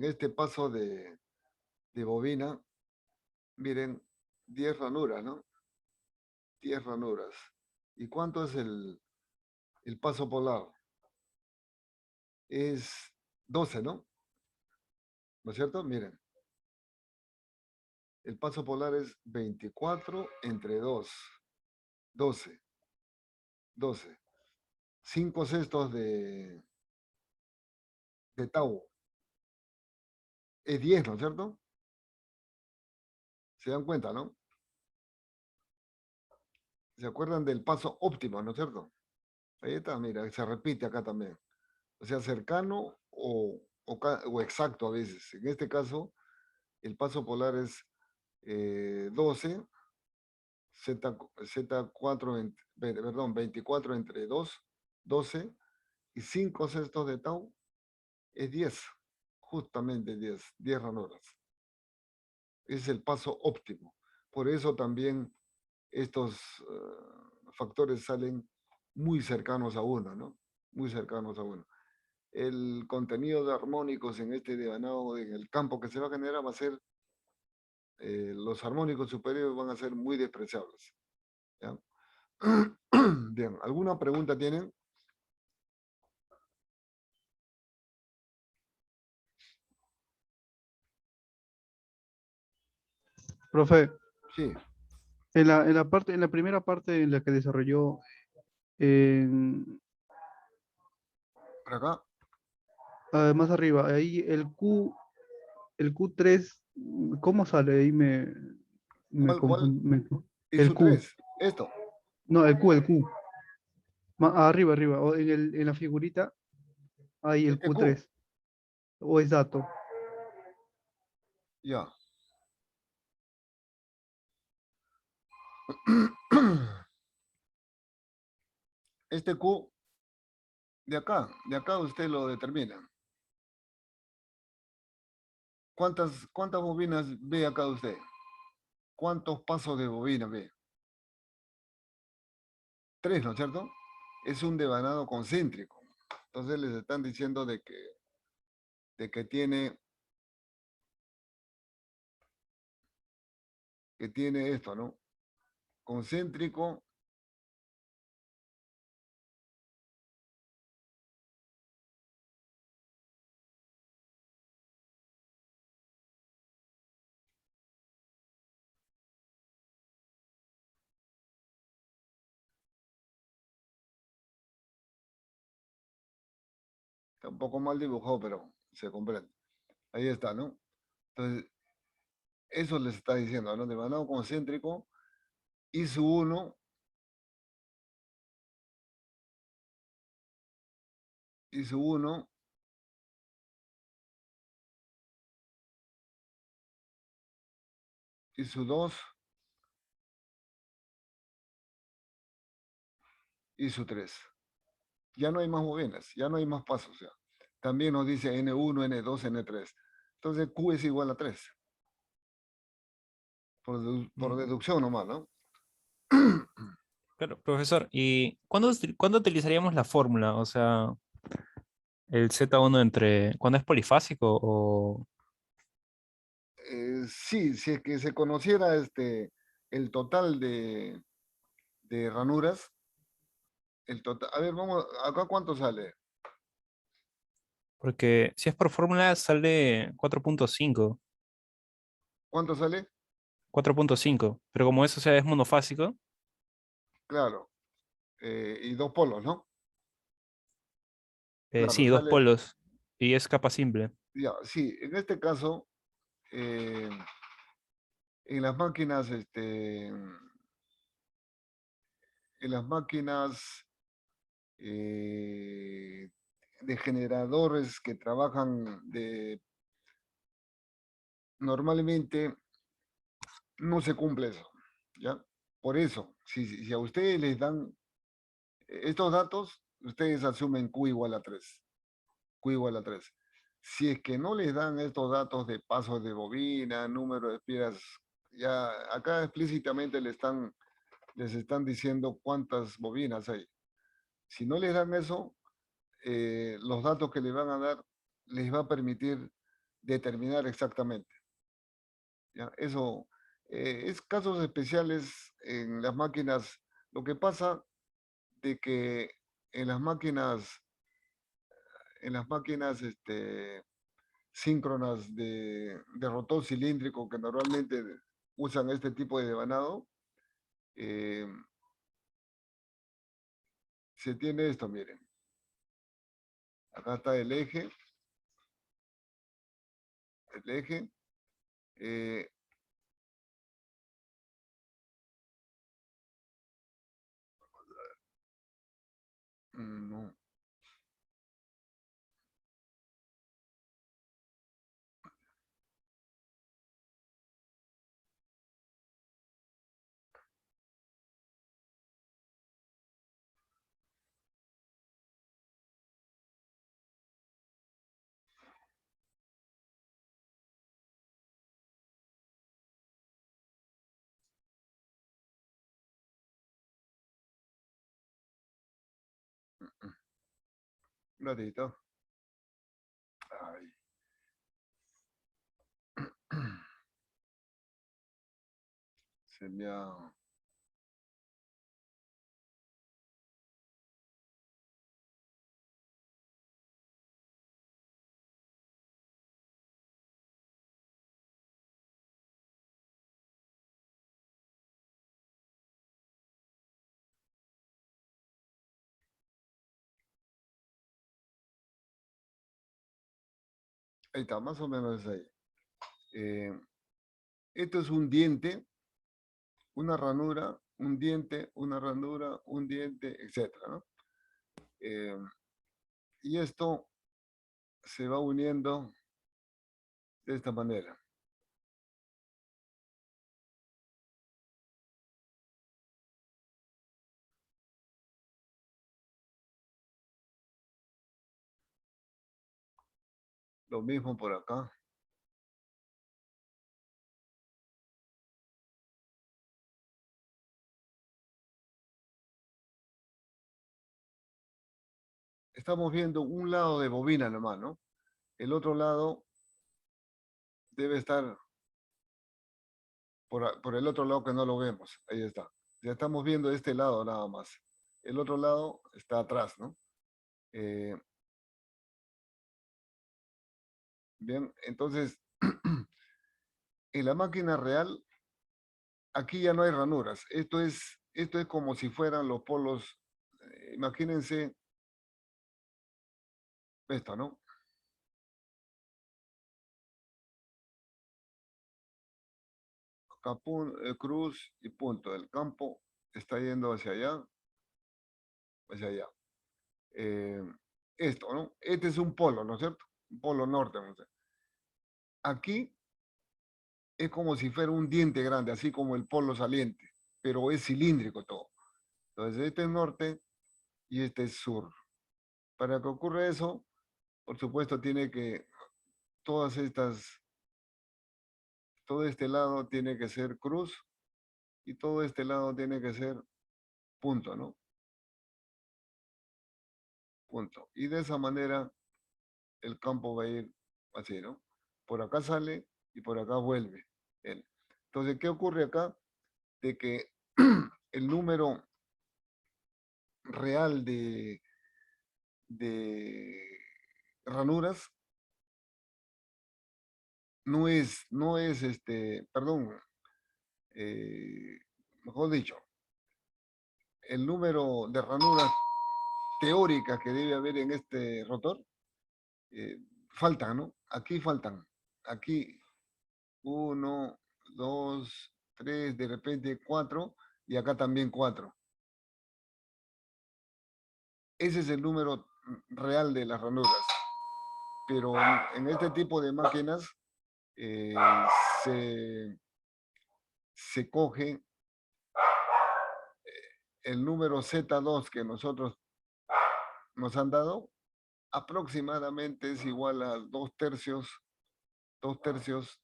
este paso de bobina, miren, 10 ranuras, ¿no? 10 ranuras. ¿Y cuánto es el paso polar? Es 12, ¿no? ¿No es cierto? Miren, el paso polar es 24 entre 2, 12, 12. 5 sextos de tau es 10, ¿no es cierto? Se dan cuenta, ¿no? ¿Se acuerdan del paso óptimo, no es cierto? Ahí está, mira, se repite acá también. O sea, cercano o exacto a veces. En este caso, el paso polar es 12, Z4, perdón, 24 entre 2, 12, y 5 sextos de tau es 10, justamente 10 ranuras. Es el paso óptimo. Por eso también estos factores salen muy cercanos a uno, ¿no? Muy cercanos a uno. El contenido de armónicos en este devanado, en el campo que se va a generar, va a ser, los armónicos superiores van a ser muy despreciables. ¿Ya? Bien, ¿alguna pregunta tienen? Profe, Sí, en la primera parte en la que desarrolló, en- por acá. más arriba, ahí el Q3, ¿cómo sale? Ahí me ¿Cuál? confundí. Y El su Q, 3, esto. no, el Q. Arriba, o en la figurita, ahí el Este Q. Q3, o es dato. Ya. Este Q de acá usted lo determina. ¿Cuántas bobinas ve acá usted? ¿Cuántos pasos de bobina ve? 3, ¿no es cierto? Es un devanado concéntrico. Entonces les están diciendo de que tiene esto, ¿no? Concéntrico. Está un poco mal dibujado, pero se comprende. Ahí está, ¿no? Entonces, eso les está diciendo, ¿no? Devanado concéntrico, y su 1, y su 1, y su 2, y su 3. Ya no hay más bobinas, ya no hay más pasos, ya. también nos dice N1, N2, N3. Entonces Q es igual a 3. Por Mm, deducción nomás, ¿no? Claro, profesor, ¿y cuándo utilizaríamos la fórmula? O sea, el Z1 ¿cuándo es polifásico o Sí, si es que se conociera el total de ranuras, el total, a ver, vamos, acá cuánto sale, porque si es por fórmula sale 4.5, ¿cuánto sale? 4.5, pero como eso, o sea, es monofásico, Claro, y dos polos, ¿no? Claro, sí, dos sale, polos y es capa simple. ya, sí, en este caso, eh, en las máquinas, en las máquinas eh, de generadores que trabajan normalmente no se cumple eso, ¿ya? Por eso, si a ustedes les dan estos datos, ustedes asumen Q igual a 3. Q igual a 3. Si es que no les dan estos datos de pasos de bobina, número de espiras, ya acá explícitamente les están diciendo cuántas bobinas hay. Si no les dan eso, los datos que les van a dar les va a permitir determinar exactamente. ¿Ya? Eso es casos especiales en las máquinas. Lo que pasa de que en las máquinas síncronas de rotor cilíndrico que normalmente usan este tipo de devanado, eh, se tiene esto, miren. Acá está el eje. eh, no, un ratito. Ay. Se me ha... Ahí está, más o menos es ahí. Eh, Esto es un diente, una ranura, un diente, una ranura, un diente, etcétera, ¿no? Eh, y esto se va uniendo de esta manera. Lo mismo por acá. Estamos viendo un lado de bobina nomás, ¿no? El otro lado debe estar por el otro lado que no lo vemos. Ahí está. Ya estamos viendo este lado nada más. El otro lado está atrás, ¿no? Eh, bien, entonces, en la máquina real, aquí ya no hay ranuras. Esto es como si fueran los polos. Imagínense esta, ¿no? Acá cruz y punto. El campo está yendo hacia allá, hacia allá. Eh, Esto, ¿no? Este es un polo, ¿no es cierto? Un polo norte, no sé. Aquí es como si fuera un diente grande, así como el polo saliente, pero es cilíndrico todo. Entonces, este es norte y este es sur. Para que ocurra eso, por supuesto, tiene que, todas estas, todo este lado tiene que ser cruz y todo este lado tiene que ser punto, ¿no? Punto. Y de esa manera el campo va a ir así, ¿no? Por acá sale y por acá vuelve. Bien. Entonces, ¿qué ocurre acá? De que el número real de ranuras no es perdón, mejor dicho, el número de ranuras teóricas que debe haber en este rotor, eh, faltan, ¿no? Aquí faltan. Aquí uno, dos, tres, de repente cuatro, y acá también cuatro. Ese es el número real de las ranuras. Pero en este tipo de máquinas eh, se, se coge el número Z2 que nosotros nos han dado, aproximadamente es igual a dos tercios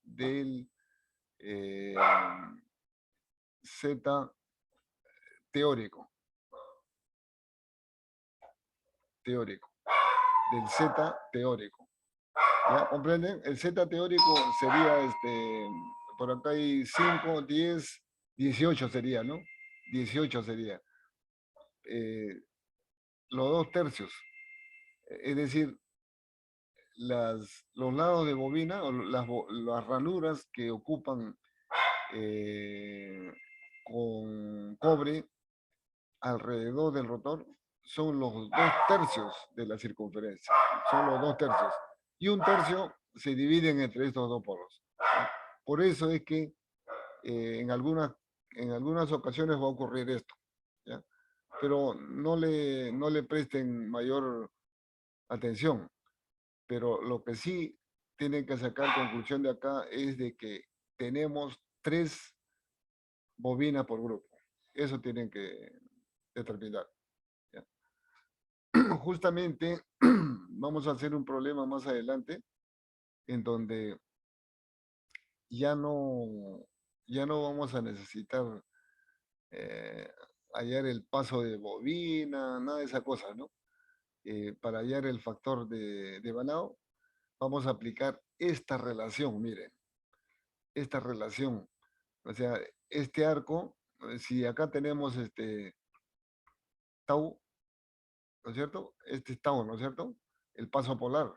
del eh, Z teórico, teórico, del Z teórico. ¿Ya comprenden? El Z teórico sería, por acá hay 5, 10, 18 sería, ¿no? 18 sería. Los dos tercios. Es decir, los lados de bobina o las ranuras que ocupan con cobre alrededor del rotor son los dos tercios de la circunferencia. Son los dos tercios. Y un tercio se dividen entre estos dos polos. ¿No? Por eso es que en algunas ocasiones va a ocurrir esto. ¿Ya? Pero no le presten mayor atención. Pero lo que sí tienen que sacar conclusión de acá es de que tenemos 3 bobinas por grupo. Eso tienen que determinar. ¿Ya? Justamente vamos a hacer un problema más adelante en donde ya no, ya no vamos a necesitar eh, hallar el paso de bobina, nada de esa cosa, ¿no? Para hallar el factor de banado, vamos a aplicar esta relación, miren, esta relación. O sea, este arco, si acá tenemos tau, ¿no es cierto? Este es tau, ¿no es cierto? El paso polar.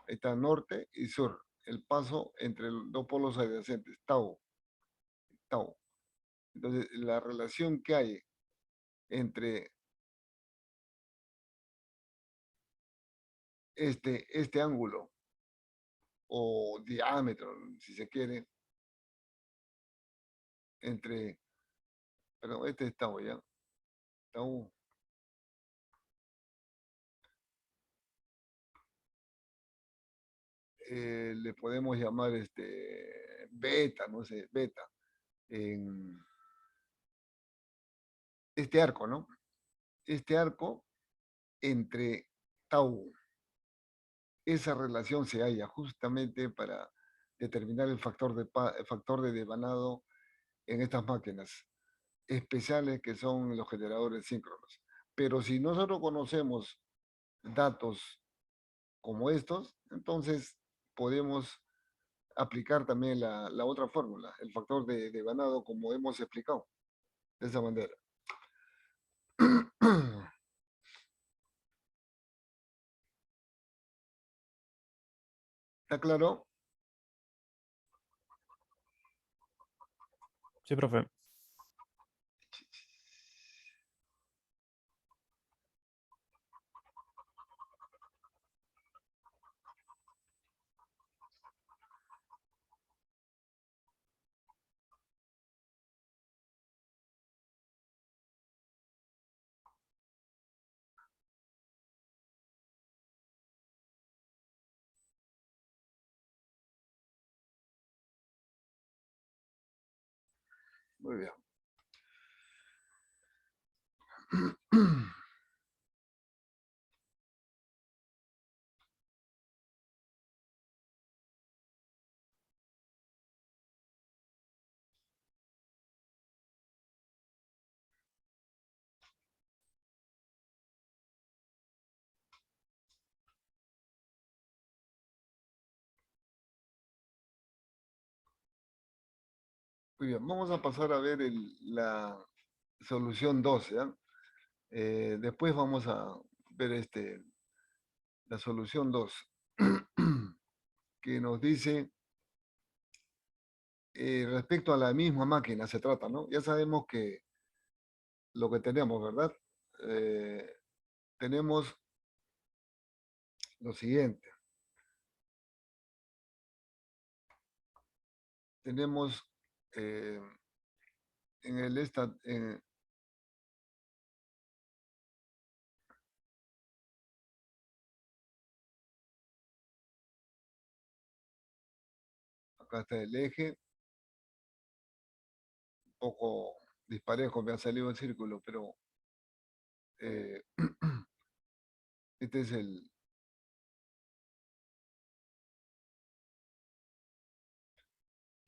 Ahí está norte y sur. El paso entre los dos polos adyacentes, tau, tau. Entonces, la relación que hay entre este ángulo o diámetro, si se quiere, entre, perdón, este es tau, ¿ya? Tau, le podemos llamar beta, no sé, beta, en este arco, ¿no? Este arco entre tau, esa relación se halla justamente para determinar el factor de devanado en estas máquinas especiales que son los generadores síncronos. Pero si nosotros conocemos datos como estos, entonces podemos aplicar también la otra fórmula, el factor de devanado, como hemos explicado, de esa manera. ¿Está claro? Sí, profe. Muy bien. Muy bien, vamos a pasar a ver la solución 2, ¿ya? Después vamos a ver la solución 2, que nos dice respecto a la misma máquina se trata, ¿no? Ya sabemos que lo que tenemos, ¿verdad? Tenemos lo siguiente. Tenemos en el acá está el eje, un poco disparejo, me ha salido el círculo, pero eh, este es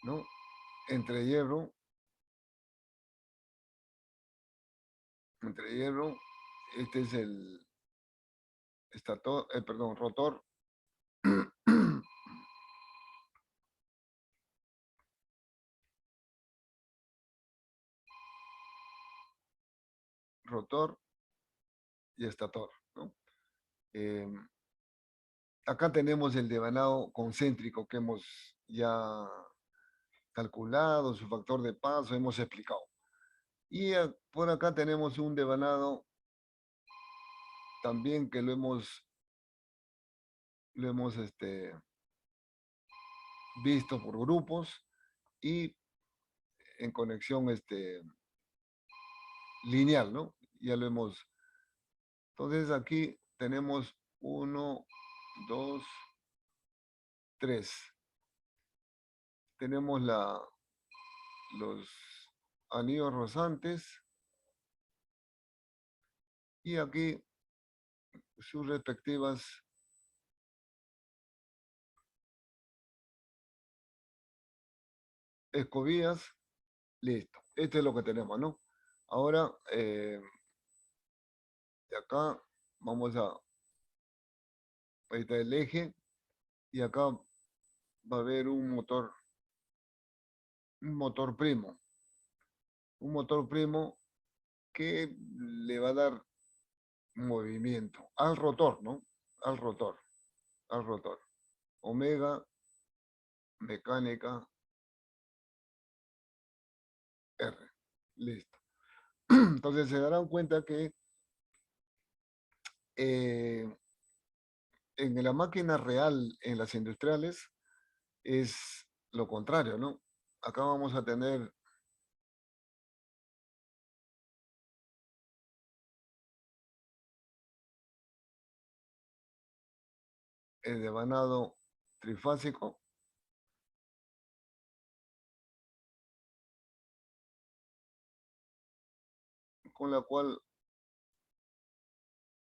¿no? Entre hierro, este es el perdón, rotor. Rotor y estator, ¿no? Eh, acá tenemos el devanado concéntrico que hemos ya calculado, su factor de paso, hemos explicado. Y por acá tenemos un devanado también que lo hemos visto por grupos y en conexión lineal, ¿no? Ya lo hemos. Entonces aquí tenemos 1, 2, 3. Tenemos los anillos rozantes y aquí sus respectivas escobillas. Listo. Esto es lo que tenemos, ¿no? Ahora, de acá vamos ahí está el eje y acá va a haber un motor primo. Un motor primo que le va a dar movimiento al rotor, ¿no? Al rotor. Omega, mecánica, R. Listo. Entonces se darán cuenta que eh, en la máquina real, en las industriales, es lo contrario, ¿no? Acá vamos a tener el devanado trifásico, con la cual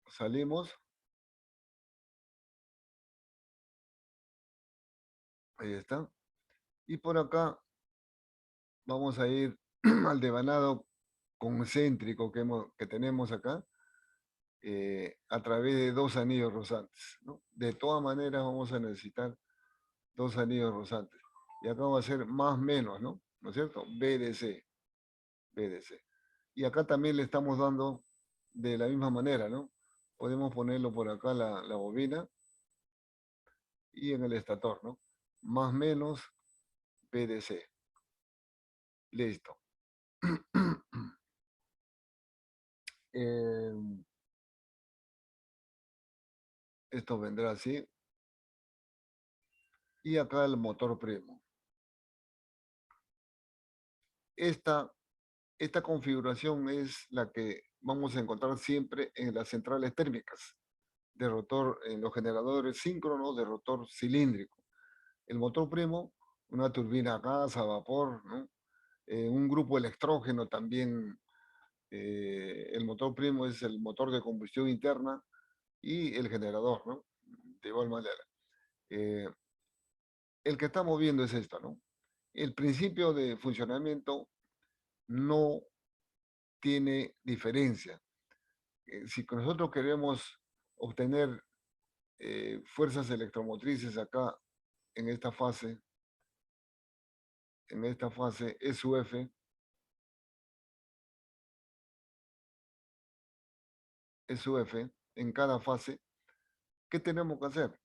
salimos. Ahí está. Y por acá vamos a ir al devanado concéntrico que tenemos acá, a través de dos anillos rozantes, ¿no? De todas maneras vamos a necesitar dos anillos rozantes. Y acá va a ser más menos, ¿no? ¿No es cierto? BDC, BDC. Y acá también le estamos dando de la misma manera, ¿no? Podemos ponerlo por acá la bobina y en el estator, ¿no? Más menos BDC. Listo. Eh, esto vendrá así. Y acá el motor primo. Esta configuración es la que vamos a encontrar siempre en las centrales térmicas de rotor, en los generadores síncronos de rotor cilíndrico. El motor primo, una turbina a gas, a vapor, ¿no? Un grupo electrógeno también. El motor primo es el motor de combustión interna y el generador, ¿no? De igual manera. El que estamos viendo es esto, ¿no? El principio de funcionamiento no tiene diferencia. Si nosotros queremos obtener fuerzas electromotrices acá en esta fase, en esta fase SUF, en cada fase, ¿qué tenemos que hacer?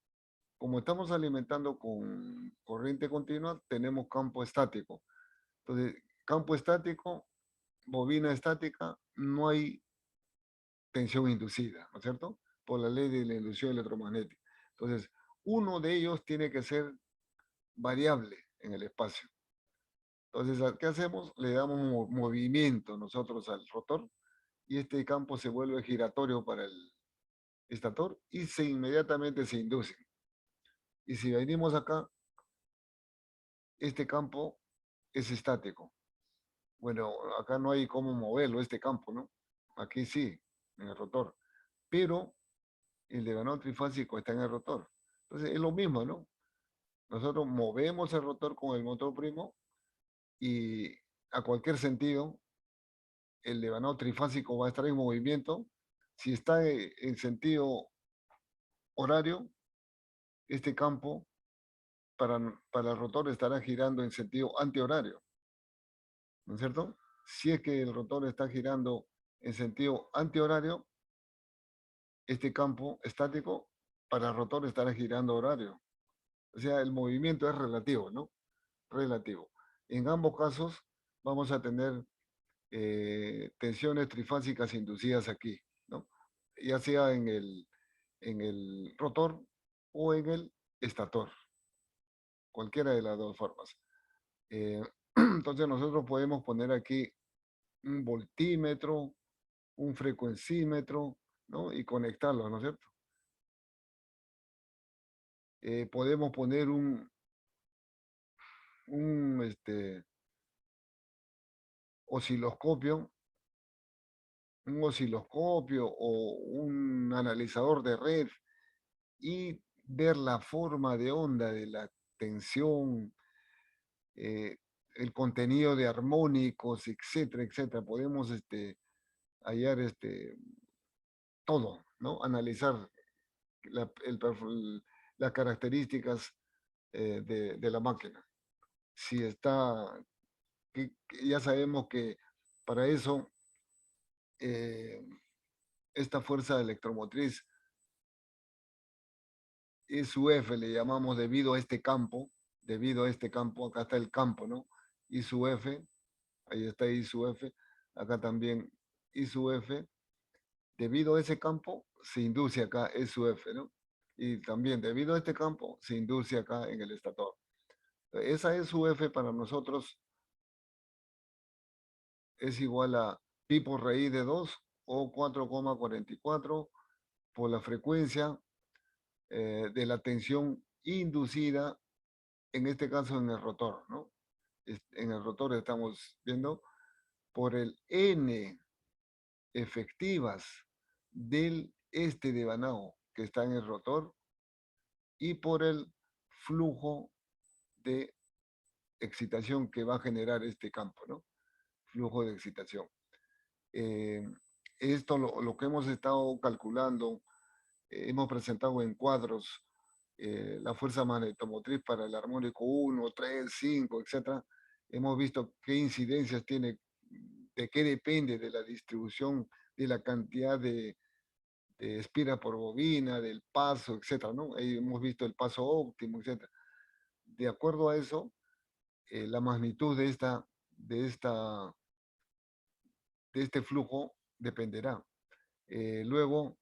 Como estamos alimentando con corriente continua, tenemos campo estático. Entonces, campo estático, bobina estática, no hay tensión inducida, ¿no es cierto? Por la ley de la inducción electromagnética. Entonces, uno de ellos tiene que ser variable en el espacio. Entonces, ¿qué hacemos? Le damos movimiento nosotros al rotor y este campo se vuelve giratorio para el estator y inmediatamente se induce. Y si venimos acá, este campo es estático. Bueno, acá no hay cómo moverlo, este campo, ¿no? Aquí sí, en el rotor. Pero el devanado trifásico está en el rotor. Entonces es lo mismo, ¿no? Nosotros movemos el rotor con el motor primo y a cualquier sentido el devanado trifásico va a estar en movimiento. Si está en sentido horario, este campo para el rotor estará girando en sentido antihorario, ¿no es cierto? Si es que el rotor está girando en sentido antihorario, este campo estático para el rotor estará girando horario. O sea, el movimiento es relativo, ¿no? Relativo. En ambos casos vamos a tener tensiones trifásicas inducidas aquí, ¿no? Ya sea en el rotor o en el estator, cualquiera de las dos formas. Entonces nosotros podemos poner aquí un voltímetro, un frecuencímetro, ¿no? Y conectarlos, ¿no es cierto? Podemos poner un osciloscopio, un osciloscopio o un analizador de red y ver la forma de onda de la tensión, eh, el contenido de armónicos, etcétera, etcétera. Podemos hallar todo, ¿no? Analizar las características de la máquina. Si está, que ya sabemos que para eso esta fuerza electromotriz ISUF le llamamos debido a este campo, acá está el campo, ¿no? ISUF, ahí está ISUF, acá también ISUF, debido a ese campo se induce acá SUF, ¿no? Y también debido a este campo se induce acá en el estator. Esa SUF para nosotros es igual a pi por raíz de 2 o 4,44 por la frecuencia de la tensión inducida, en este caso en el rotor, ¿no? En el rotor estamos viendo por el N efectivas del devanado que está en el rotor y por el flujo de excitación que va a generar este campo, ¿no? Flujo de excitación. Esto lo que hemos estado calculando, hemos presentado en cuadros la fuerza magnetomotriz para el armónico 1, 3, 5, etc. Hemos visto qué incidencias tiene, de qué depende de la distribución de la cantidad de espira por bobina, del paso, etc. ¿no? Ahí hemos visto el paso óptimo, etc. De acuerdo a eso, la magnitud de este flujo dependerá. Luego,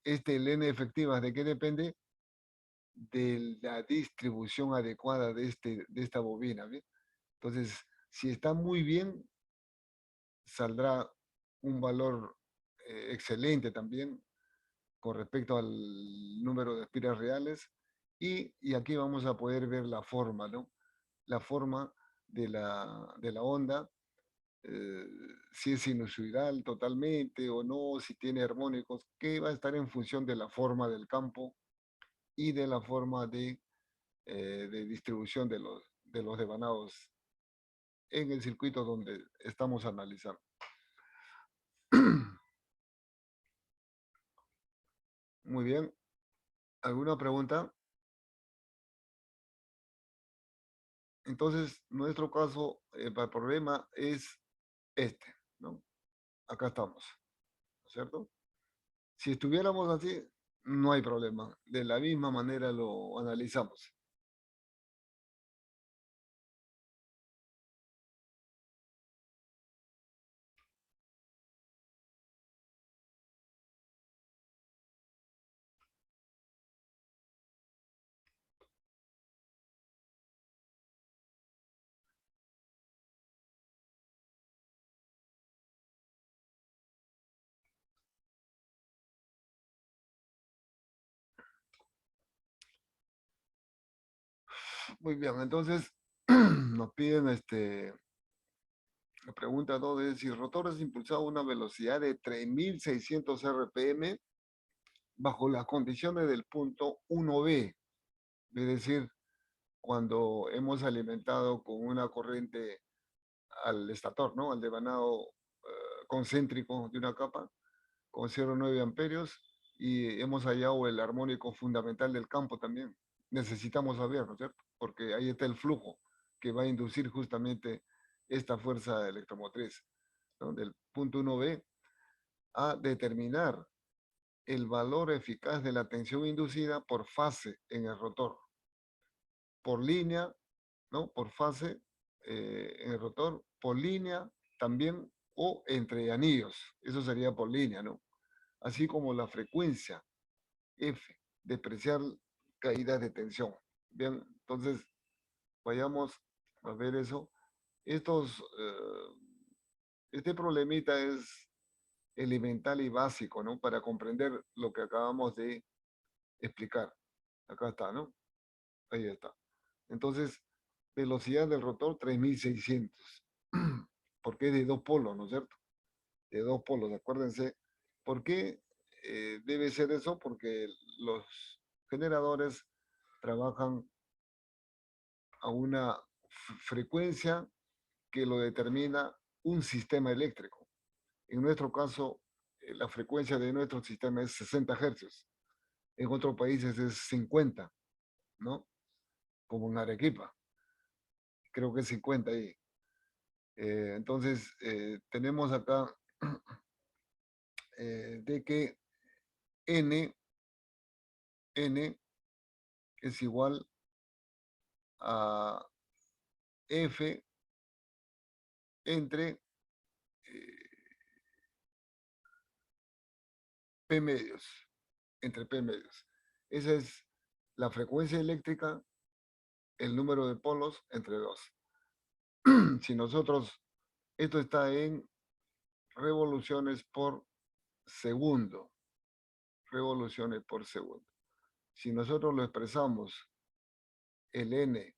el N efectivas, ¿de qué depende? De la distribución adecuada de esta bobina. ¿Ve? Entonces, si está muy bien, saldrá un valor excelente también con respecto al número de espiras reales. Y aquí vamos a poder ver la forma, ¿no? La forma de la onda, eh, si es sinusoidal totalmente o no, si tiene armónicos, que va a estar en función de la forma del campo y de la forma de distribución de los devanados en el circuito donde estamos analizando. Muy bien. ¿Alguna pregunta? Entonces, nuestro caso, el problema es este, ¿no? Acá estamos, ¿no es cierto? Si estuviéramos así, no hay problema. De la misma manera lo analizamos. Muy bien, entonces nos piden la pregunta 2 es si el rotor es impulsado a una velocidad de 3600 RPM bajo las condiciones del punto 1B, es decir, cuando hemos alimentado con una corriente al estator, ¿no? Al devanado concéntrico de una capa con 0,9 amperios y hemos hallado el armónico fundamental del campo también. Necesitamos saber, ¿no es cierto? Porque ahí está el flujo que va a inducir justamente esta fuerza electromotriz, ¿no? Del punto 1B a determinar el valor eficaz de la tensión inducida por fase en el rotor, por línea, ¿no? Por fase en el rotor, por línea también o entre anillos. Eso sería por línea, ¿no? Así como la frecuencia F, despreciar caídas de tensión. Bien, entonces vayamos a ver eso. Este problemita es elemental y básico, ¿no? Para comprender lo que acabamos de explicar. Acá está, ¿no? Ahí está. Entonces, velocidad del rotor 3600. Porque es de dos polos, ¿no es cierto? De dos polos, acuérdense. ¿Por qué debe ser eso? Porque los generadores trabajan a una frecuencia que lo determina un sistema eléctrico. En nuestro caso, la frecuencia de nuestro sistema es 60 Hz. En otros países es 50, ¿no? Como en Arequipa. Creo que es 50 ahí. Entonces, tenemos acá de que N es igual a F entre P medios, entre P medios. Esa es la frecuencia eléctrica, el número de polos entre dos. Si nosotros, esto está en revoluciones por segundo, revoluciones por segundo. Si nosotros lo expresamos el N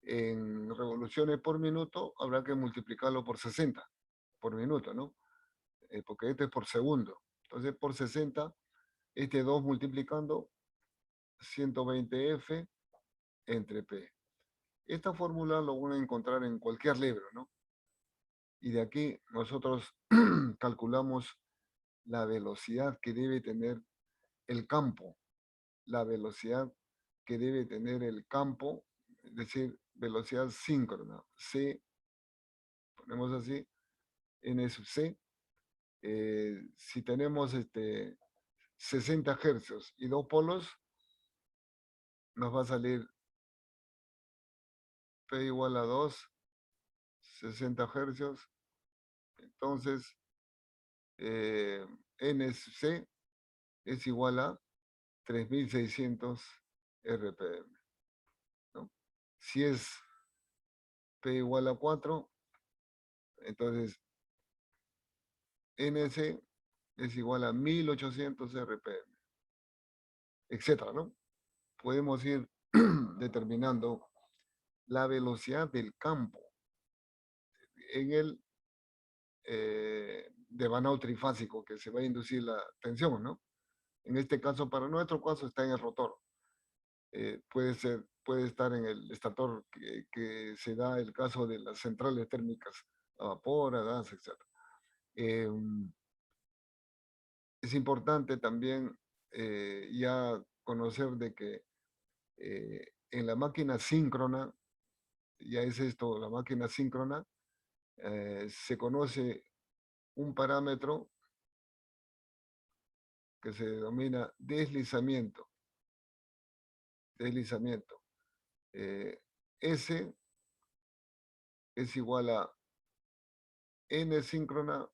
en revoluciones por minuto, habrá que multiplicarlo por 60 por minuto, ¿no? Porque este es por segundo. Entonces, por 60, este 2 multiplicando 120F entre P. Esta fórmula lo van a encontrar en cualquier libro, ¿no? Y de aquí nosotros calculamos la velocidad que debe tener el campo, la velocidad que debe tener el campo, es decir, velocidad síncrona, C, ponemos así, N sub C. Si tenemos 60 hercios y dos polos, nos va a salir P igual a 2, 60 hercios. Entonces, N sub C es igual a 3600 RPM, ¿no? Si es P igual a 4, entonces NC es igual a 1800 RPM, etcétera, ¿no? Podemos ir determinando la velocidad del campo en el devanado trifásico que se va a inducir la tensión, ¿no? En este caso, para nuestro caso, está en el rotor. Puede estar en el estator que se da el caso de las centrales térmicas a vapor, a gas, etc. Es importante también ya conocer de que en la máquina síncrona ya es esto, la máquina síncrona, se conoce un parámetro que se denomina deslizamiento. Deslizamiento. S es igual a n síncrona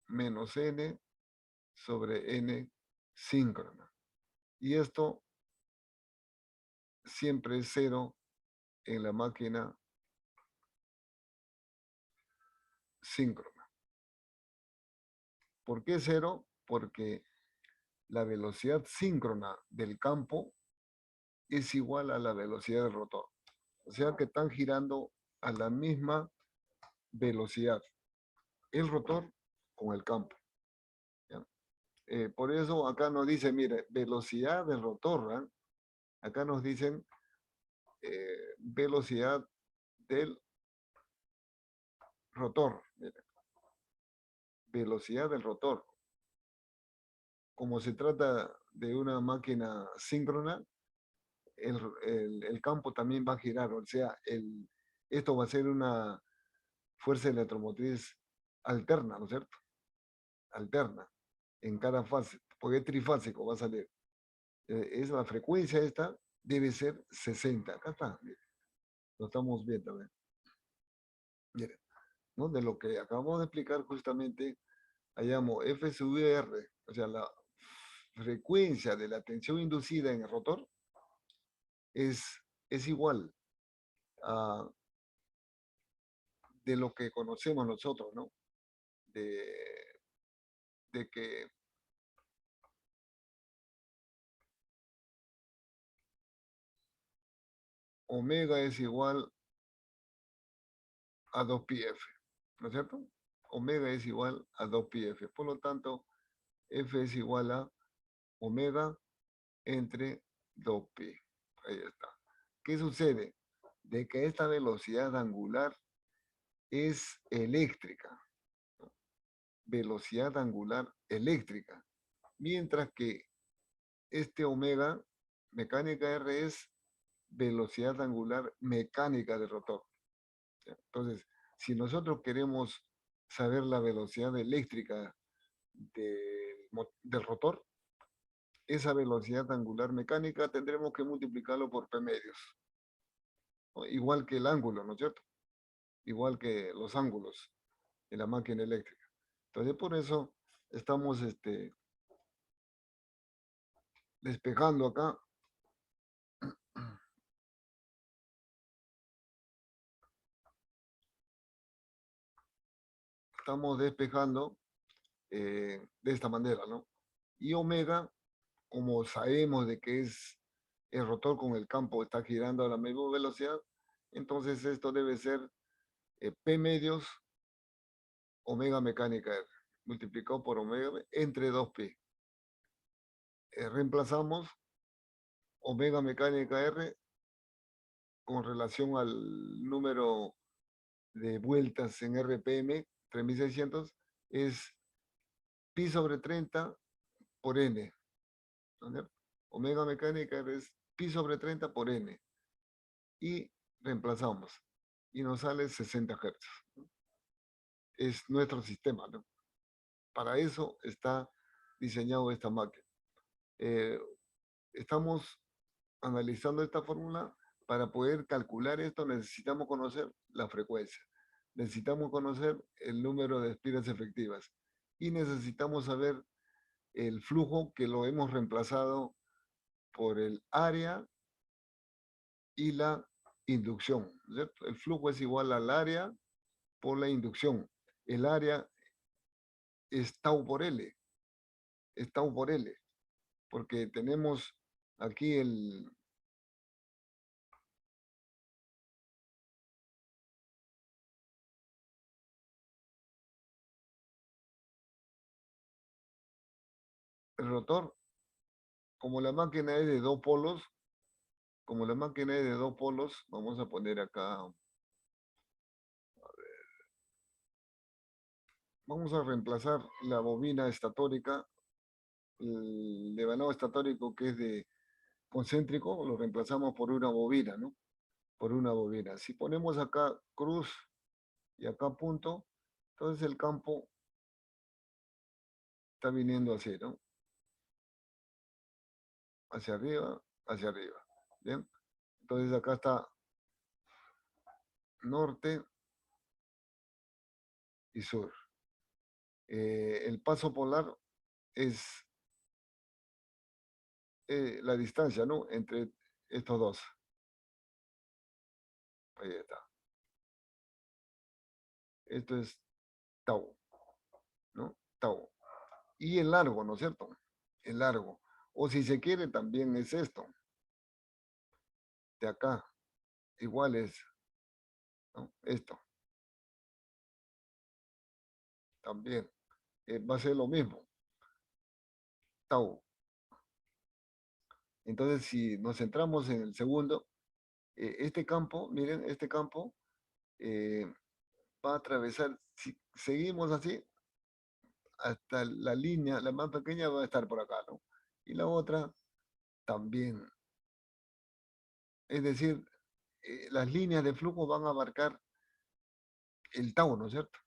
menos n sobre n síncrona. Y esto siempre es cero en la máquina síncrona. ¿Por qué cero? Porque la velocidad síncrona del campo es igual a la velocidad del rotor. O sea que están girando a la misma velocidad. El rotor con el campo. ¿Ya? Por eso acá nos dice, mire, velocidad del rotor. ¿Eh? Acá nos dicen velocidad del rotor. Mire. Velocidad del rotor. Como se trata de una máquina síncrona, el campo también va a girar. O sea, esto va a ser una fuerza electromotriz alterna, ¿no es cierto? Alterna en cada fase, porque es trifásico, va a salir. Es la frecuencia esta, debe ser 60. Acá está, mire. Lo estamos viendo, ¿ver? Mire, ¿no? De lo que acabamos de explicar justamente, hallamos F sub R, o sea, la frecuencia de la tensión inducida en el rotor es igual a de lo que conocemos nosotros, ¿no? De que omega es igual a 2πf, ¿no es cierto? Omega es igual a 2πf. Por lo tanto, F es igual a omega entre 2pi. Ahí está. ¿Qué sucede? De que esta velocidad angular es eléctrica. ¿No? Velocidad angular eléctrica. Mientras que este omega mecánica R es velocidad angular mecánica del rotor. Entonces, si nosotros queremos saber la velocidad eléctrica del rotor, esa velocidad angular mecánica tendremos que multiplicarlo por P medios. ¿No? Igual que el ángulo, ¿no es cierto? Igual que los ángulos en la máquina eléctrica. Entonces, por eso estamos despejando acá. Estamos despejando de esta manera, ¿no? Y omega, como sabemos de que es el rotor con el campo está girando a la misma velocidad, entonces esto debe ser P medios omega mecánica R, multiplicado por omega entre 2pi. Reemplazamos omega mecánica R con relación al número de vueltas en RPM, 3600, es pi sobre 30 por n. ¿No? Omega mecánica R es pi sobre 30 por n. Y reemplazamos. Y nos sale 60 Hz. ¿No? Es nuestro sistema, ¿no? Para eso está diseñado esta máquina. Estamos analizando esta fórmula. Para poder calcular esto necesitamos conocer la frecuencia. Necesitamos conocer el número de espiras efectivas. Y necesitamos saber el flujo que lo hemos reemplazado por el área y la inducción, ¿cierto? El flujo es igual al área por la inducción. El área es tau por L. Es tau por L. Porque tenemos aquí el rotor, como la máquina es de dos polos, vamos a poner acá, vamos a reemplazar la bobina estatórica, el devanado estatórico que es de concéntrico, lo reemplazamos por una bobina, ¿no? por una bobina. Si ponemos acá cruz y acá punto, entonces el campo está viniendo así, ¿no? Hacia arriba, hacia arriba. ¿Bien? Entonces acá está norte y sur. El paso polar es la distancia, ¿no? Entre estos dos. Ahí está. Esto es tau, ¿no? Tau. Y el largo, ¿no es cierto? El largo. O si se quiere, también es esto. De acá. Igual es, ¿no? Esto. También. Va a ser lo mismo. Tau. Entonces, si nos centramos en el segundo, este campo, miren, este campo eh, va a atravesar, si seguimos así, hasta la línea, la más pequeña va a estar por acá, ¿no? Y la otra también. Es decir, las líneas de flujo van a abarcar el tau, ¿no es cierto?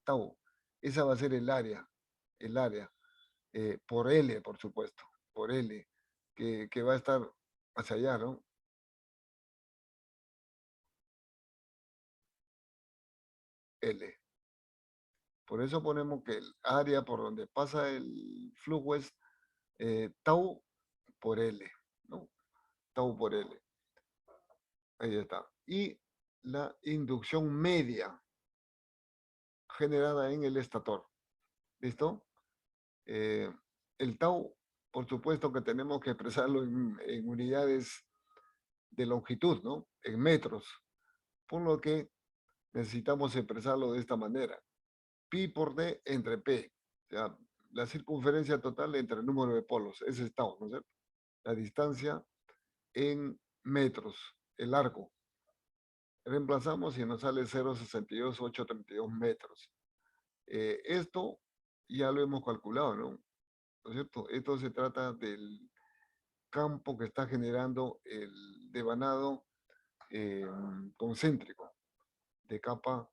Tau. Esa va a ser el área, por L, por supuesto, por L, que va a estar hacia allá, ¿no? L. Por eso ponemos que el área por donde pasa el flujo es tau por L, ¿no? Tau por L. Ahí está. Y la inducción media generada en el estator. ¿Listo? El tau, por supuesto que tenemos que expresarlo en unidades de longitud, ¿no? En metros. Por lo que necesitamos expresarlo de esta manera. Pi por D entre P. O sea, la circunferencia total entre el número de polos. Ese es tau, ¿no es cierto? La distancia en metros, el largo. Reemplazamos y nos sale 0,62832 metros. Esto ya lo hemos calculado, ¿no? ¿No es cierto? Esto se trata del campo que está generando el devanado concéntrico de capa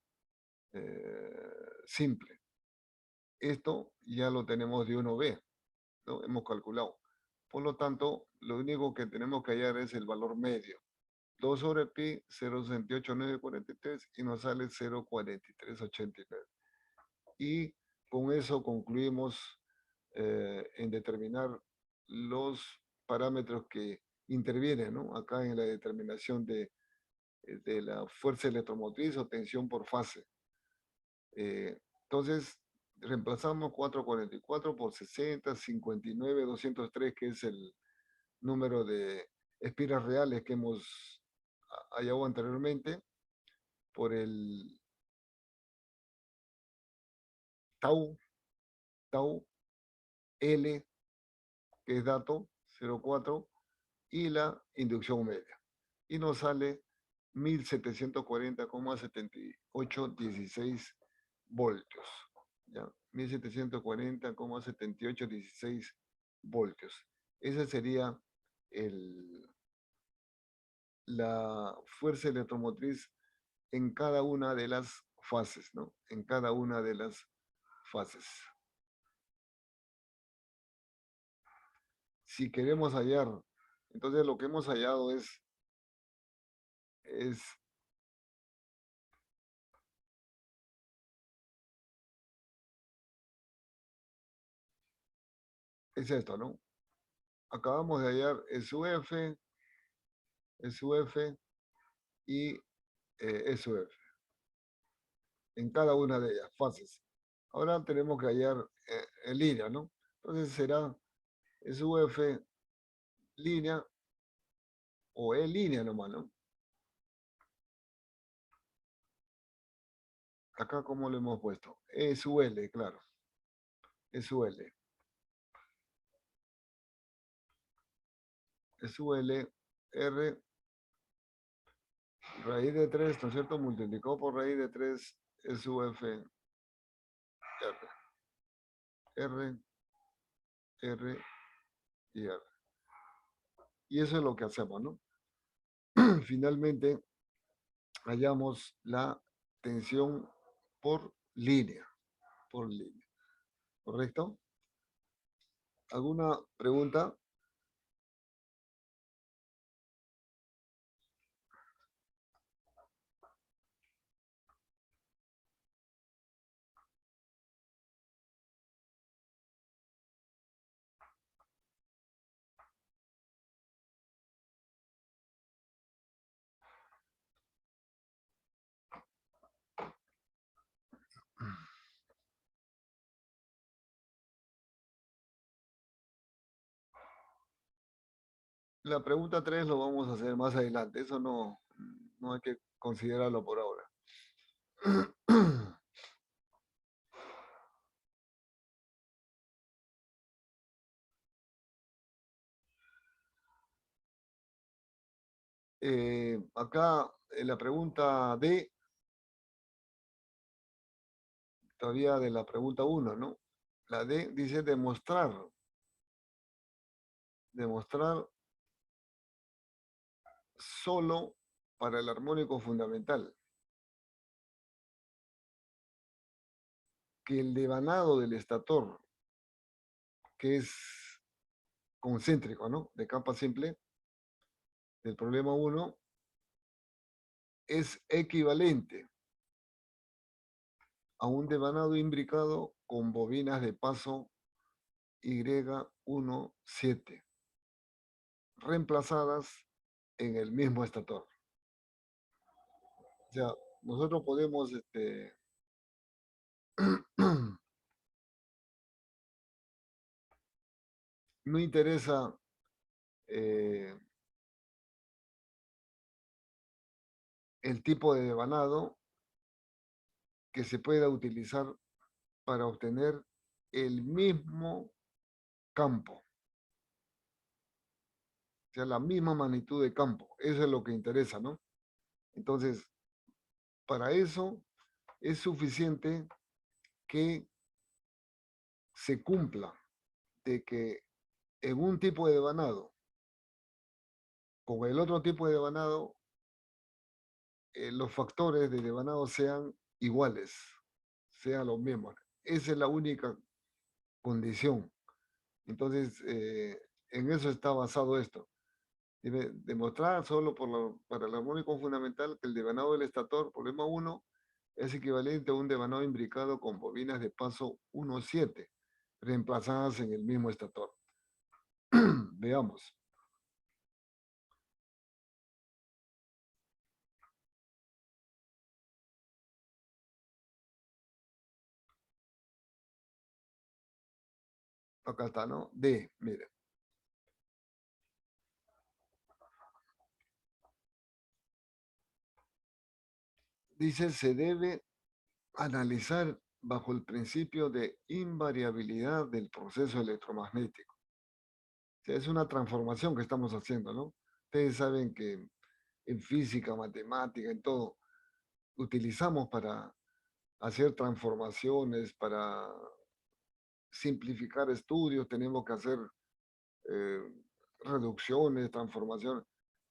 simple. Esto ya lo tenemos de 1B, ¿no? Hemos calculado. Por lo tanto, lo único que tenemos que hallar es el valor medio. 2 sobre pi, 0,68943 y nos sale 0,4389. Y con eso concluimos en determinar los parámetros que intervienen, ¿no? Acá en la determinación de la fuerza electromotriz o tensión por fase. Entonces, reemplazamos 444 por 60, 59, 203, que es el número de espiras reales que hemos hallado anteriormente, por el tau, tau, L, que es dato, 0,4, y la inducción media. Y nos sale 1740,7816 voltios. ¿Ya? 1740,7816 voltios. Esa sería la fuerza electromotriz en cada una de las fases, ¿no? En cada una de las fases. Si queremos hallar, entonces lo que hemos hallado es esto, ¿no? Acabamos de hallar SUF, SUF y SUF en cada una de ellas, fases. Ahora tenemos que hallar en línea, ¿no? Entonces será SUF línea o E línea nomás, ¿no? Acá como lo hemos puesto. SUL, claro. SUL. SUL R raíz de 3, ¿no es cierto? Multiplicado por raíz de 3 SUF R. R, R y R. Y eso es lo que hacemos, ¿no? Finalmente, hallamos la tensión por línea, ¿correcto? ¿Alguna pregunta? La pregunta 3 lo vamos a hacer más adelante. Eso no hay que considerarlo por ahora. Acá en la pregunta D, todavía de la pregunta 1, ¿no? La D dice demostrar. Demostrar solo para el armónico fundamental que el devanado del estator, que es concéntrico, ¿no? De capa simple, del problema 1, es equivalente a un devanado imbricado con bobinas de paso Y17, reemplazadas en el mismo estator. O sea, nosotros podemos no interesa el tipo de devanado que se pueda utilizar para obtener el mismo campo, o sea, la misma magnitud de campo. Eso es lo que interesa, ¿no? Entonces, para eso es suficiente que se cumpla de que en un tipo de devanado con el otro tipo de devanado, los factores de devanado sean iguales, sean los mismos. Esa es la única condición. Entonces, en eso está basado esto. Debe demostrar solo para el armónico fundamental que el devanado del estator, problema 1, es equivalente a un devanado imbricado con bobinas de paso 1,7, reemplazadas en el mismo estator. Veamos. Acá está, ¿no? D, mire. Dice, se debe analizar bajo el principio de invariabilidad del proceso electromagnético. O sea, es una transformación que estamos haciendo, ¿no? Ustedes saben que en física, matemática, en todo, utilizamos para hacer transformaciones, para simplificar estudios, tenemos que hacer eh, reducciones, transformaciones,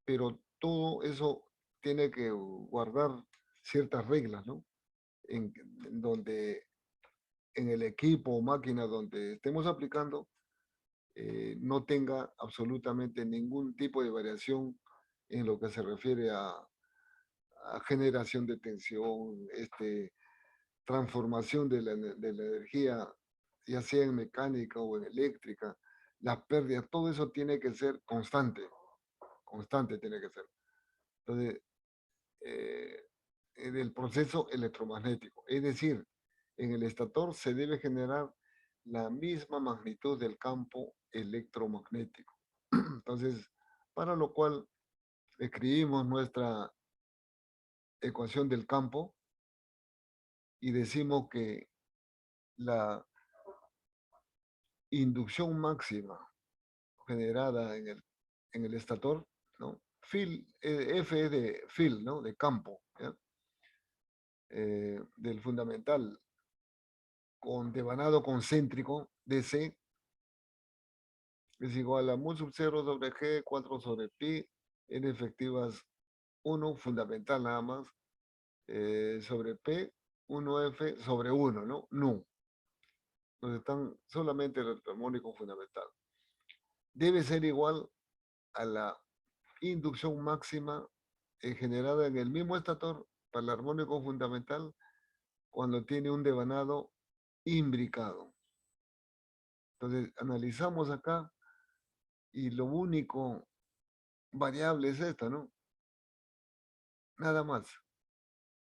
pero todo eso tiene que guardar ciertas reglas, ¿no? En donde en el equipo o máquina donde estemos aplicando no tenga absolutamente ningún tipo de variación en lo que se refiere a generación de tensión, transformación de la energía, ya sea en mecánica o en eléctrica, las pérdidas, todo eso tiene que ser constante tiene que ser. Entonces, en el proceso electromagnético, es decir, en el estator se debe generar la misma magnitud del campo electromagnético. Entonces, para lo cual escribimos nuestra ecuación del campo y decimos que la inducción máxima generada en el estator, ¿no? F es de field, ¿no? De campo, ¿ya? Del fundamental con devanado concéntrico DC es igual a mu sub 0 sobre G, 4 sobre pi, n efectivas 1, fundamental nada más, sobre P, 1F sobre 1, ¿no? Nu. Donde están solamente el armónico fundamental. Debe ser igual a la inducción máxima generada en el mismo estator para el armónico fundamental cuando tiene un devanado imbricado. Entonces, analizamos acá y lo único variable es esta, ¿no? Nada más.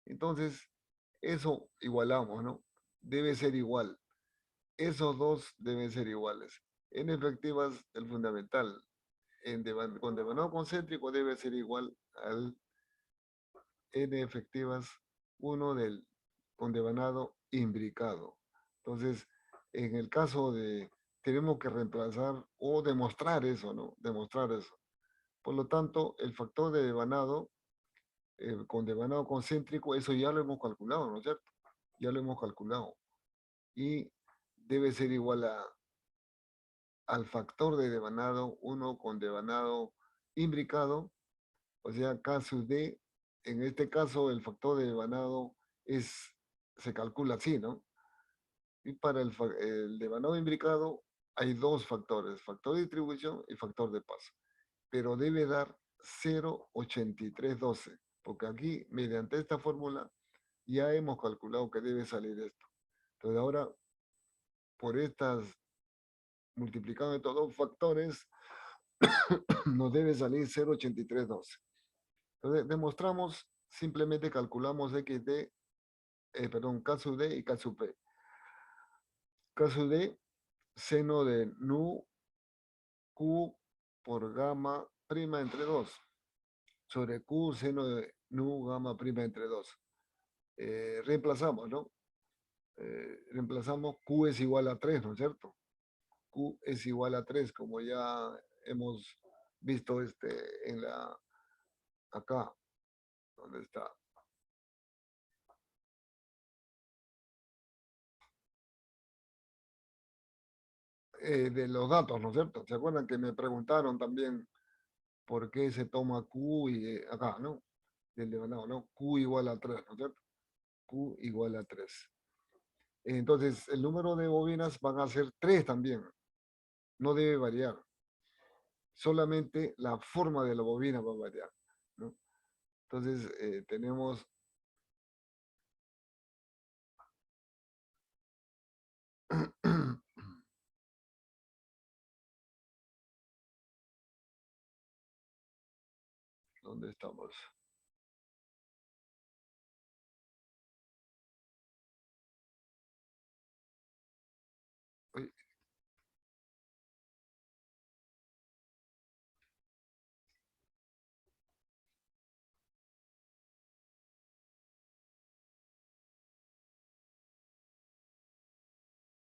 Entonces, eso igualamos, ¿no? Debe ser igual. Esos dos deben ser iguales. En efectivas, el fundamental con devanado concéntrico debe ser igual al N efectivas 1 del con devanado imbricado. Entonces, en el caso de, tenemos que reemplazar o demostrar eso, ¿no? Demostrar eso. Por lo tanto, el factor de devanado con devanado concéntrico, eso ya lo hemos calculado, ¿no es cierto? Ya lo hemos calculado. Y debe ser igual al factor de devanado 1 con devanado imbricado, o sea, K sub D. En este caso, el factor de devanado se calcula así, ¿no? Y para el devanado imbricado hay dos factores, factor de distribución y factor de paso. Pero debe dar 0,8312, porque aquí, mediante esta fórmula, ya hemos calculado que debe salir esto. Entonces ahora, por estas, multiplicando estos dos factores, nos debe salir 0,8312. Entonces demostramos, simplemente calculamos XD, K sub D y K sub P. K sub D, seno de nu Q por gamma prima entre 2, sobre Q seno de nu gamma prima entre 2. Reemplazamos, ¿no? Reemplazamos Q es igual a 3, ¿no es cierto? Q es igual a 3, como ya hemos visto acá, ¿dónde está? De los datos, ¿no es cierto? ¿Se acuerdan que me preguntaron también por qué se toma Q y acá, ¿no? Del devanado, ¿no? Q igual a 3, ¿no es cierto? Q igual a 3. Entonces, el número de bobinas van a ser 3 también. No debe variar. Solamente la forma de la bobina va a variar, ¿no? Entonces, tenemos ¿dónde estamos? Uy,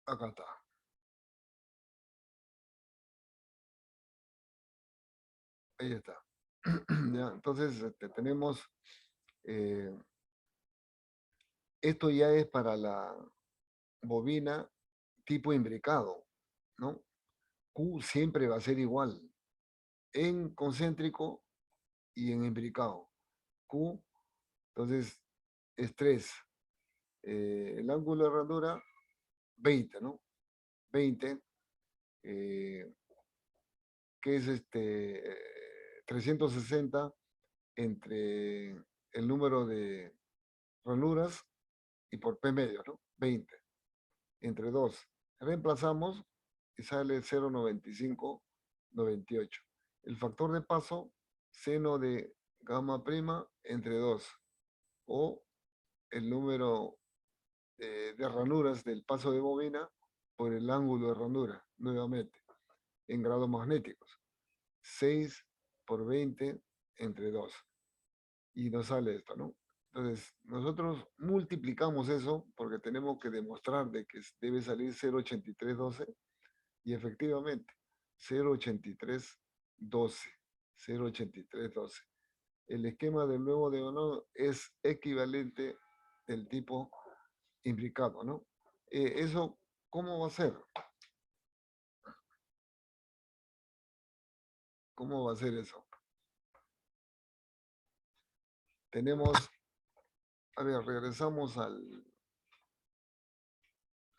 acá está. Ahí está. Ya, entonces, tenemos, eh, esto ya es para la bobina tipo imbricado, ¿no? Q siempre va a ser igual en concéntrico y en imbricado. Q, entonces, es 3. El ángulo de herradura, 20, ¿no? 20, que es 360 entre el número de ranuras y por P medio, ¿no? 20 entre 2. Reemplazamos y sale 0,9598. El factor de paso, seno de gamma prima entre 2, o el número de ranuras del paso de bobina por el ángulo de ranura, nuevamente, en grados magnéticos. 6 por 20 entre 2. Y nos sale esto, ¿no? Entonces, nosotros multiplicamos eso porque tenemos que demostrar de que debe salir 0,8312 y efectivamente 0,8312. 0,8312. El esquema del nuevo devanado es equivalente del tipo imbricado, ¿no? Eso, ¿cómo va a ser? ¿Cómo va a ser eso? Tenemos A ver, regresamos al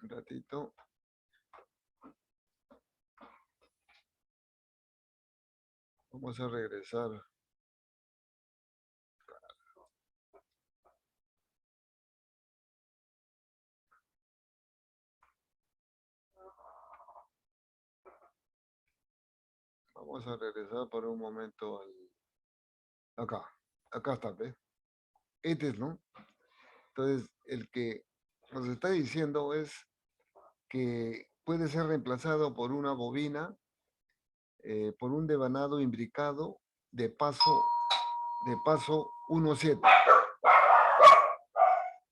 un ratito. Vamos a regresar. Vamos a regresar por un momento acá. Acá está, ¿ves? Este es, ¿no? Entonces, el que nos está diciendo es que puede ser reemplazado por una bobina, por un devanado imbricado de paso 1.7.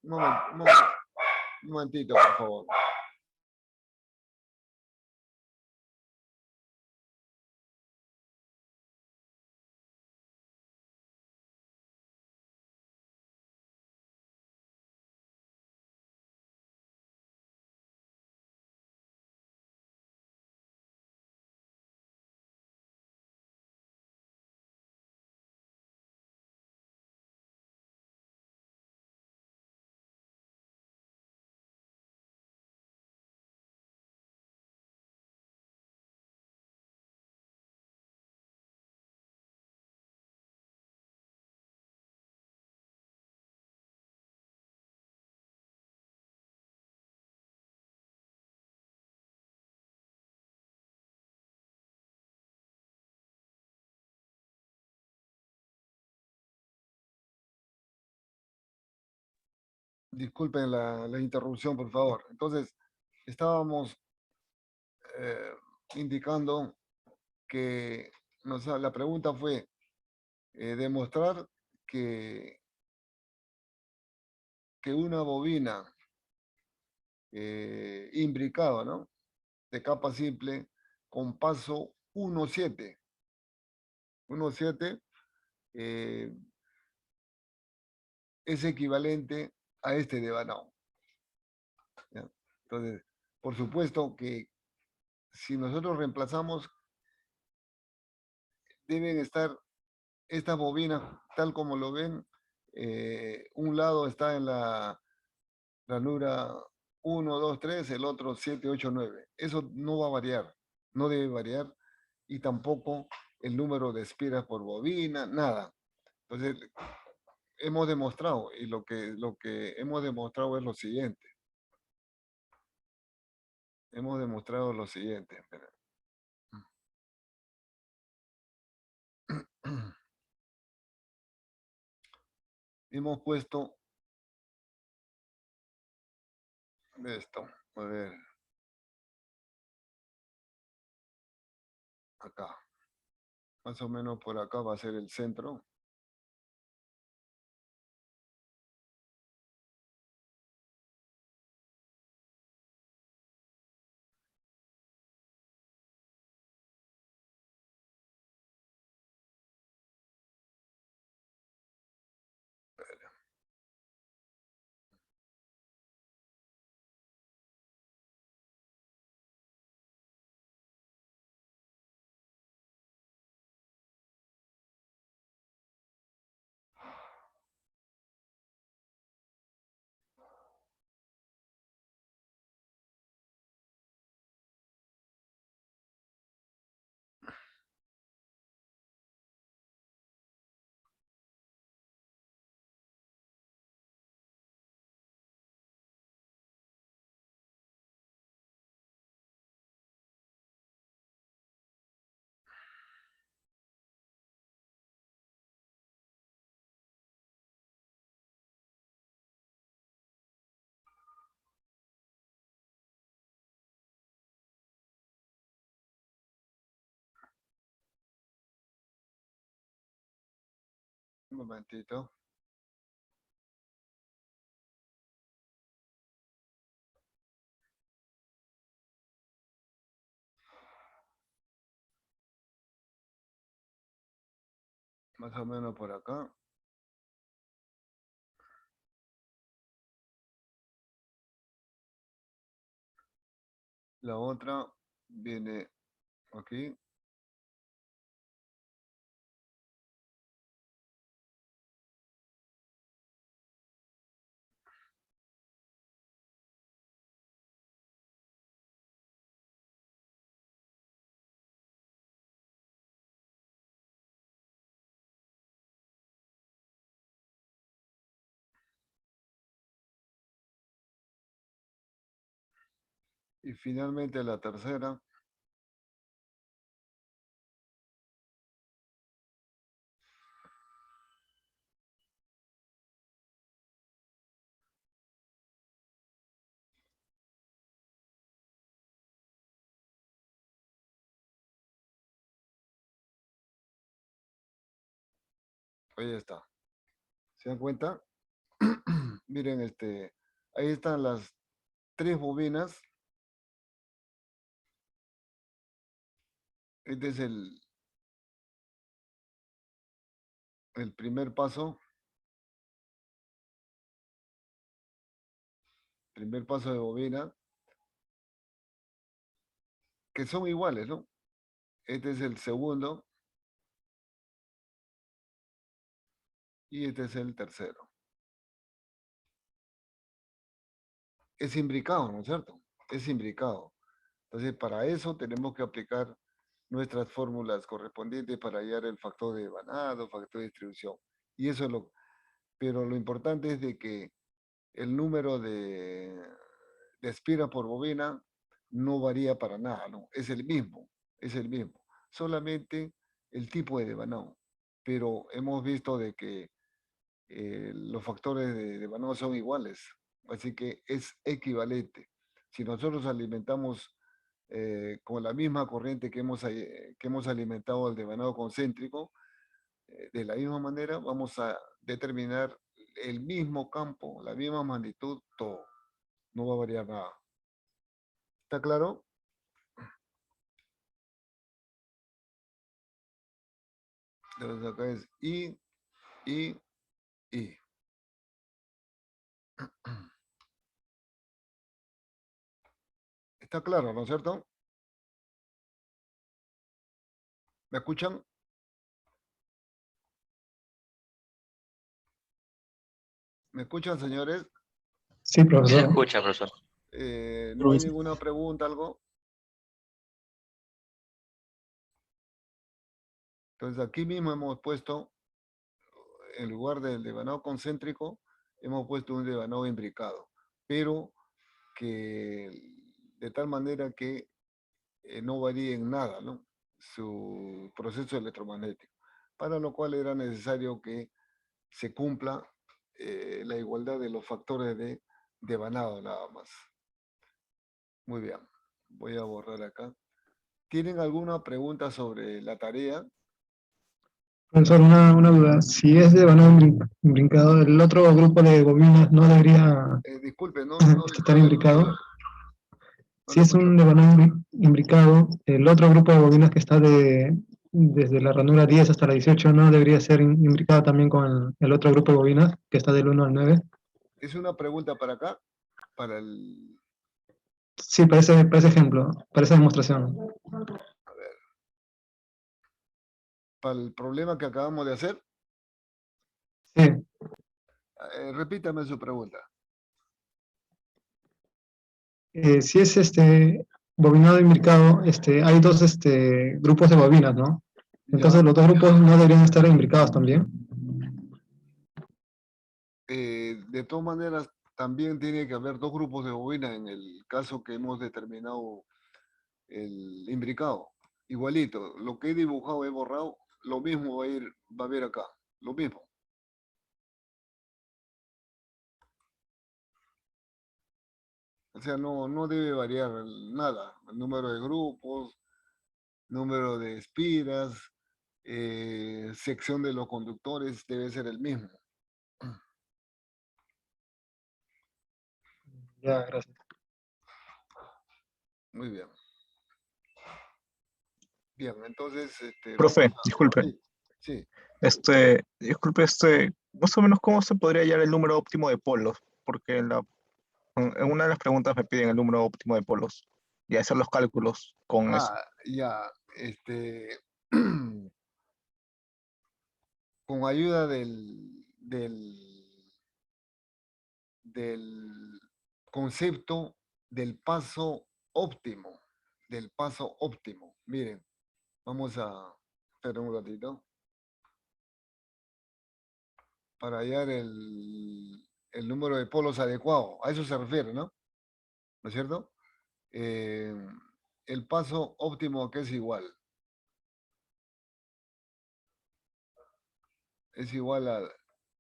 Un momentito, por favor. Disculpen la interrupción, por favor. Entonces, estábamos eh, indicando que la pregunta fue demostrar que, que una bobina imbricada, ¿no? De capa simple con paso 1.7. 1.7 eh, es equivalente a este devanado. ¿Ya? Entonces, por supuesto que si nosotros reemplazamos, deben estar estas bobinas, tal como lo ven, un lado está en la ranura 1, 2, 3, el otro 7, 8, 9. Eso no va a variar, no debe variar, y tampoco el número de espiras por bobina, nada. Entonces, hemos demostrado, y lo que hemos demostrado es lo siguiente. Hemos demostrado lo siguiente. Espera. Hemos puesto esto, a ver, acá. Más o menos por acá va a ser el centro. Un momentito. Más o menos por acá. La otra viene aquí. Y finalmente la tercera. Ahí está. ¿Se dan cuenta? Miren, ahí están las 3 bobinas. Este es el primer paso. Primer paso de bobina. Que son iguales, ¿no? Este es el segundo. Y este es el tercero. Es imbricado, ¿no es cierto? Es imbricado. Entonces, para eso tenemos que aplicar nuestras fórmulas correspondientes para hallar el factor de Banado, factor de distribución. Y eso es pero lo importante es de que el número de espiras por bobina no varía para nada, ¿no? Es el mismo, es el mismo. Solamente el tipo de devanado. Pero hemos visto de que los factores de devanado son iguales, así que es equivalente. Si nosotros alimentamos con la misma corriente que hemos alimentado al devanado concéntrico, de la misma manera vamos a determinar el mismo campo, la misma magnitud, todo. No va a variar nada. ¿Está claro? Entonces acá es I. Está claro, ¿no es cierto? ¿Me escuchan? ¿Me escuchan, señores? Sí, Se profesor. escucha, profesor. ¿No hay ninguna pregunta, algo? Entonces aquí mismo hemos puesto, en lugar del devanado concéntrico, hemos puesto un devanado imbricado, pero que de tal manera que no varíe en nada, ¿no? Su proceso electromagnético, para lo cual era necesario que se cumpla la igualdad de los factores de devanado nada más. Muy bien, voy a borrar acá. ¿Tienen alguna pregunta sobre la tarea? Profesor, una duda. Si es de banano imbricado, el otro grupo de bobinas no debería Disculpe, estar imbricado. no Si le es escucho. un de banano imbricado, el otro grupo de bobinas que está desde la ranura 10 hasta la 18 no debería ser imbricado también con el otro grupo de bobinas que está del 1 al 9. Es una pregunta para acá, para el... Sí, para ese ejemplo, para esa demostración. para el problema que acabamos de hacer. Sí, Repítame su pregunta. si es bobinado imbricado, hay dos grupos de bobinas, ¿no? Entonces Ya, los dos grupos no deberían estar imbricados también. de todas maneras, también tiene que haber 2 grupos de bobina en el caso que hemos determinado el imbricado. Igualito, lo que he dibujado, he borrado, lo mismo va a haber acá, lo mismo. O sea, no debe variar nada. El número de grupos, número de espiras, sección de los conductores debe ser el mismo. Ya, gracias. Muy bien. Bien, entonces, Profe, vamos a... disculpe. Sí, sí. Disculpe, más o menos cómo se podría hallar el número óptimo de polos, porque en una de las preguntas me piden el número óptimo de polos y hacer los cálculos con eso. Ya, con ayuda del concepto del paso óptimo, del paso óptimo. Miren, vamos a esperar un ratito para hallar el número de polos adecuado. A eso se refiere, ¿no? ¿No es cierto? eh, el paso óptimo que es igual. Es igual a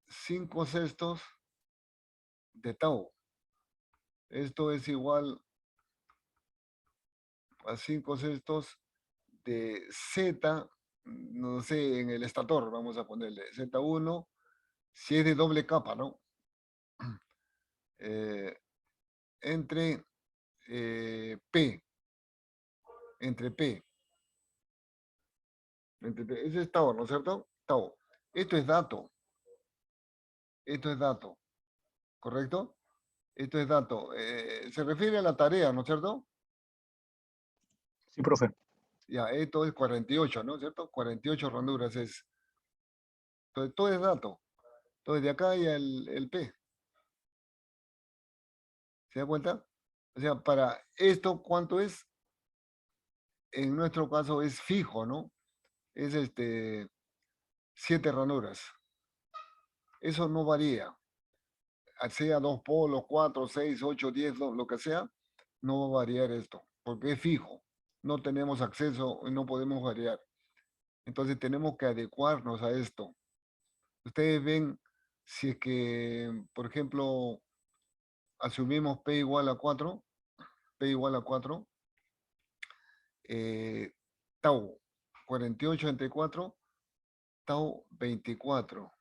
5/6 de tau. Esto es igual a 5/6 de Z, no sé, en el estator, vamos a ponerle Z1, si es de doble capa, ¿no? Eh, entre P, entre P, entre P. Ese es tau, ¿no es cierto? Tau. Esto es dato. Esto es dato, ¿correcto? Esto es dato. Se refiere a la tarea, ¿no es cierto? Sí, profe. Ya, esto es 48, ¿no es cierto? 48 ranuras es. Entonces, todo es dato. Entonces, de acá hay el P. ¿Se da cuenta? O sea, para esto, ¿cuánto es? En nuestro caso es fijo, ¿no? Es 7 ranuras. Eso no varía. Sea 2 polos, 4, 6, 8, 10, lo que sea, no va a variar esto, porque es fijo. No tenemos acceso y no podemos variar. Entonces tenemos que adecuarnos a esto. Ustedes ven, si es que, por ejemplo, asumimos P igual a 4, P igual a 4, tau 48 entre 4, tau 24,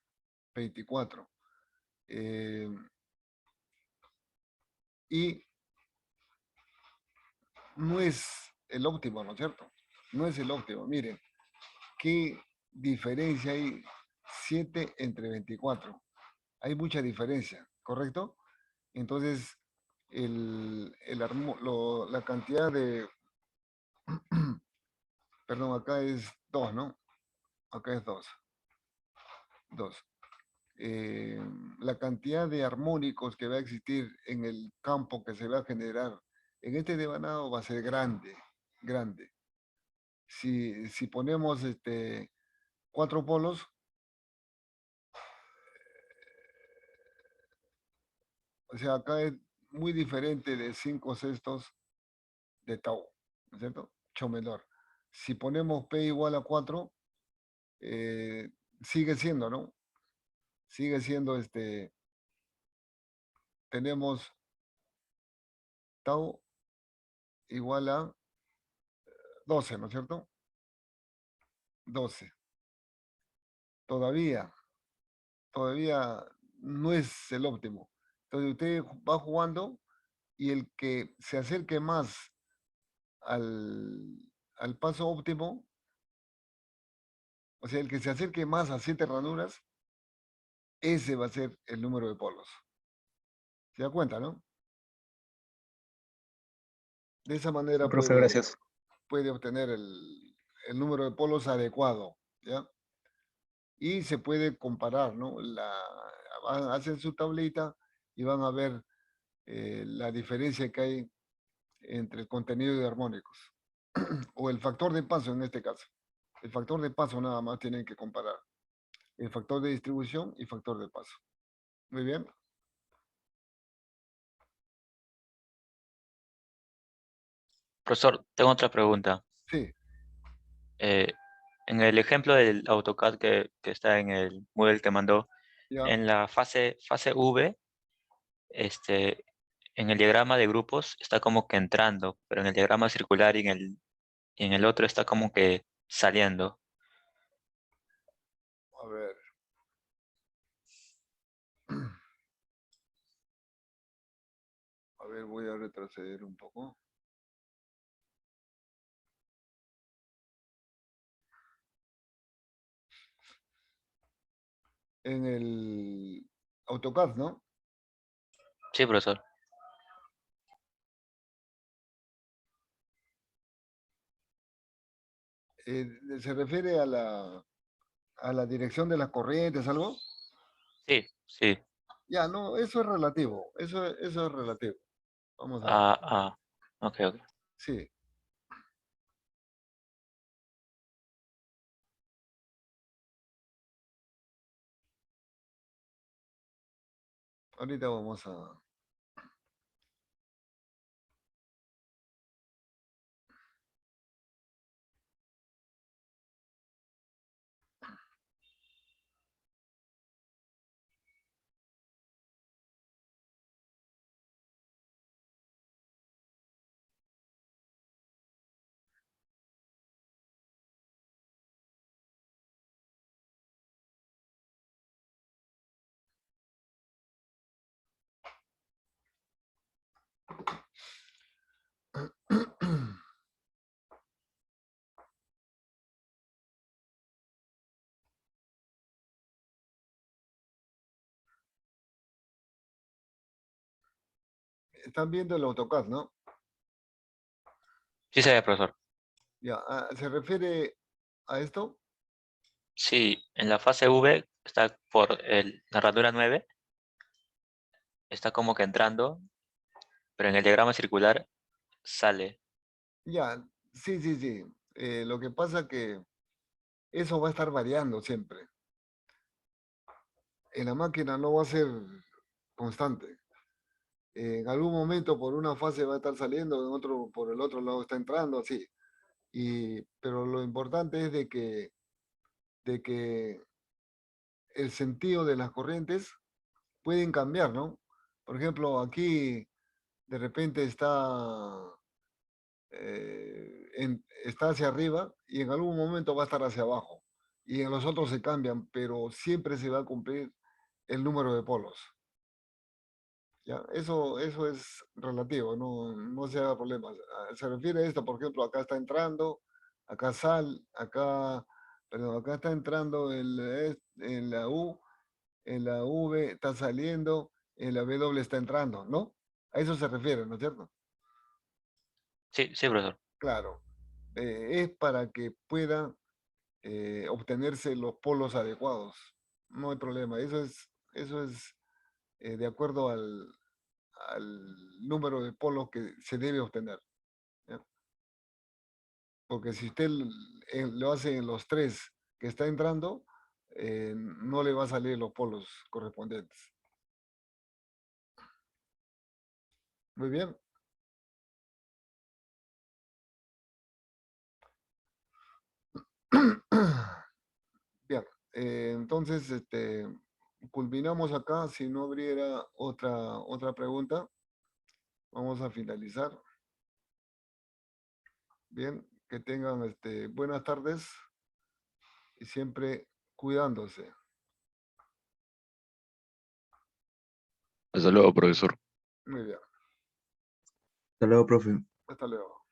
24. Y no es el óptimo, ¿no es cierto? No es el óptimo. Miren, qué diferencia hay 7 entre 24. Hay mucha diferencia, ¿correcto? Entonces, la cantidad de, perdón, acá es 2, ¿no? Acá es 2. 2. La cantidad de armónicos que va a existir en el campo que se va a generar en este devanado va a ser grande, grande. Si ponemos 4 polos, o sea, acá es muy diferente de 5/6 de tau, ¿no es cierto? Mucho menor. Si ponemos P igual a 4, sigue siendo, ¿no? Sigue siendo tenemos tau igual a 12, ¿no es cierto? 12. Todavía no es el óptimo. Entonces usted va jugando y el que se acerque más al, al paso óptimo, o sea, el que se acerque más a 7 ranuras, ese va a ser el número de polos. ¿Se da cuenta, no? De esa Sí, manera profe, gracias. puede obtener el número de polos adecuado, ¿ya? Y se puede comparar, ¿no? Hacen su tablita y van a ver la diferencia que hay entre el contenido de armónicos o el factor de paso en este caso. El factor de paso nada más tienen que comparar. El factor de distribución y factor de paso. Muy bien. Profesor, tengo otra pregunta. Sí, Eh, en el ejemplo del AutoCAD que está en el Moodle que mandó, ya. en la fase V, este, en el diagrama de grupos está como que entrando, pero en el diagrama circular y en el otro está como que saliendo. A ver. A ver, voy a retroceder un poco. En el AutoCAD, ¿no? Sí, profesor. ¿Se refiere a la dirección de las corrientes, algo? Sí, sí. Ya, no, eso es relativo. Eso es relativo. Vamos a ver. Ah, ah, ok, ok. Sí, ahorita vamos a... están viendo el AutoCAD, ¿no? Sí se ve, profesor. Ya, ¿se refiere a esto? Sí, en la fase V está por la ranura 9, está como que entrando, pero en el diagrama circular sale. Ya, sí, sí, sí. Lo que pasa que eso va a estar variando siempre. En la máquina no va a ser constante. En algún momento por una fase va a estar saliendo, en otro, por el otro lado está entrando, así. Pero lo importante es de que el sentido de las corrientes pueden cambiar, ¿no? Por ejemplo, aquí de repente está hacia arriba y en algún momento va a estar hacia abajo. Y en los otros se cambian, pero siempre se va a cumplir el número de polos. ¿Ya? Eso es relativo, no se haga problemas. Se refiere a esto, por ejemplo, acá está entrando, perdón, acá está entrando en la U, en la V está saliendo, en la W está entrando, ¿no? A eso se refiere, ¿no es cierto? Sí, sí, profesor. Claro. Es para que puedan obtenerse los polos adecuados. No hay problema. Eso es de acuerdo al número de polos que se debe obtener. ¿Ya? Porque si usted lo hace en los tres que está entrando, no le va a salir los polos correspondientes. Muy bien. Bien, entonces culminamos acá. Si no abriera otra pregunta, vamos a finalizar. Bien, que tengan buenas tardes y siempre cuidándose. Hasta luego, profesor. Muy bien, Hasta luego, profe. hasta luego.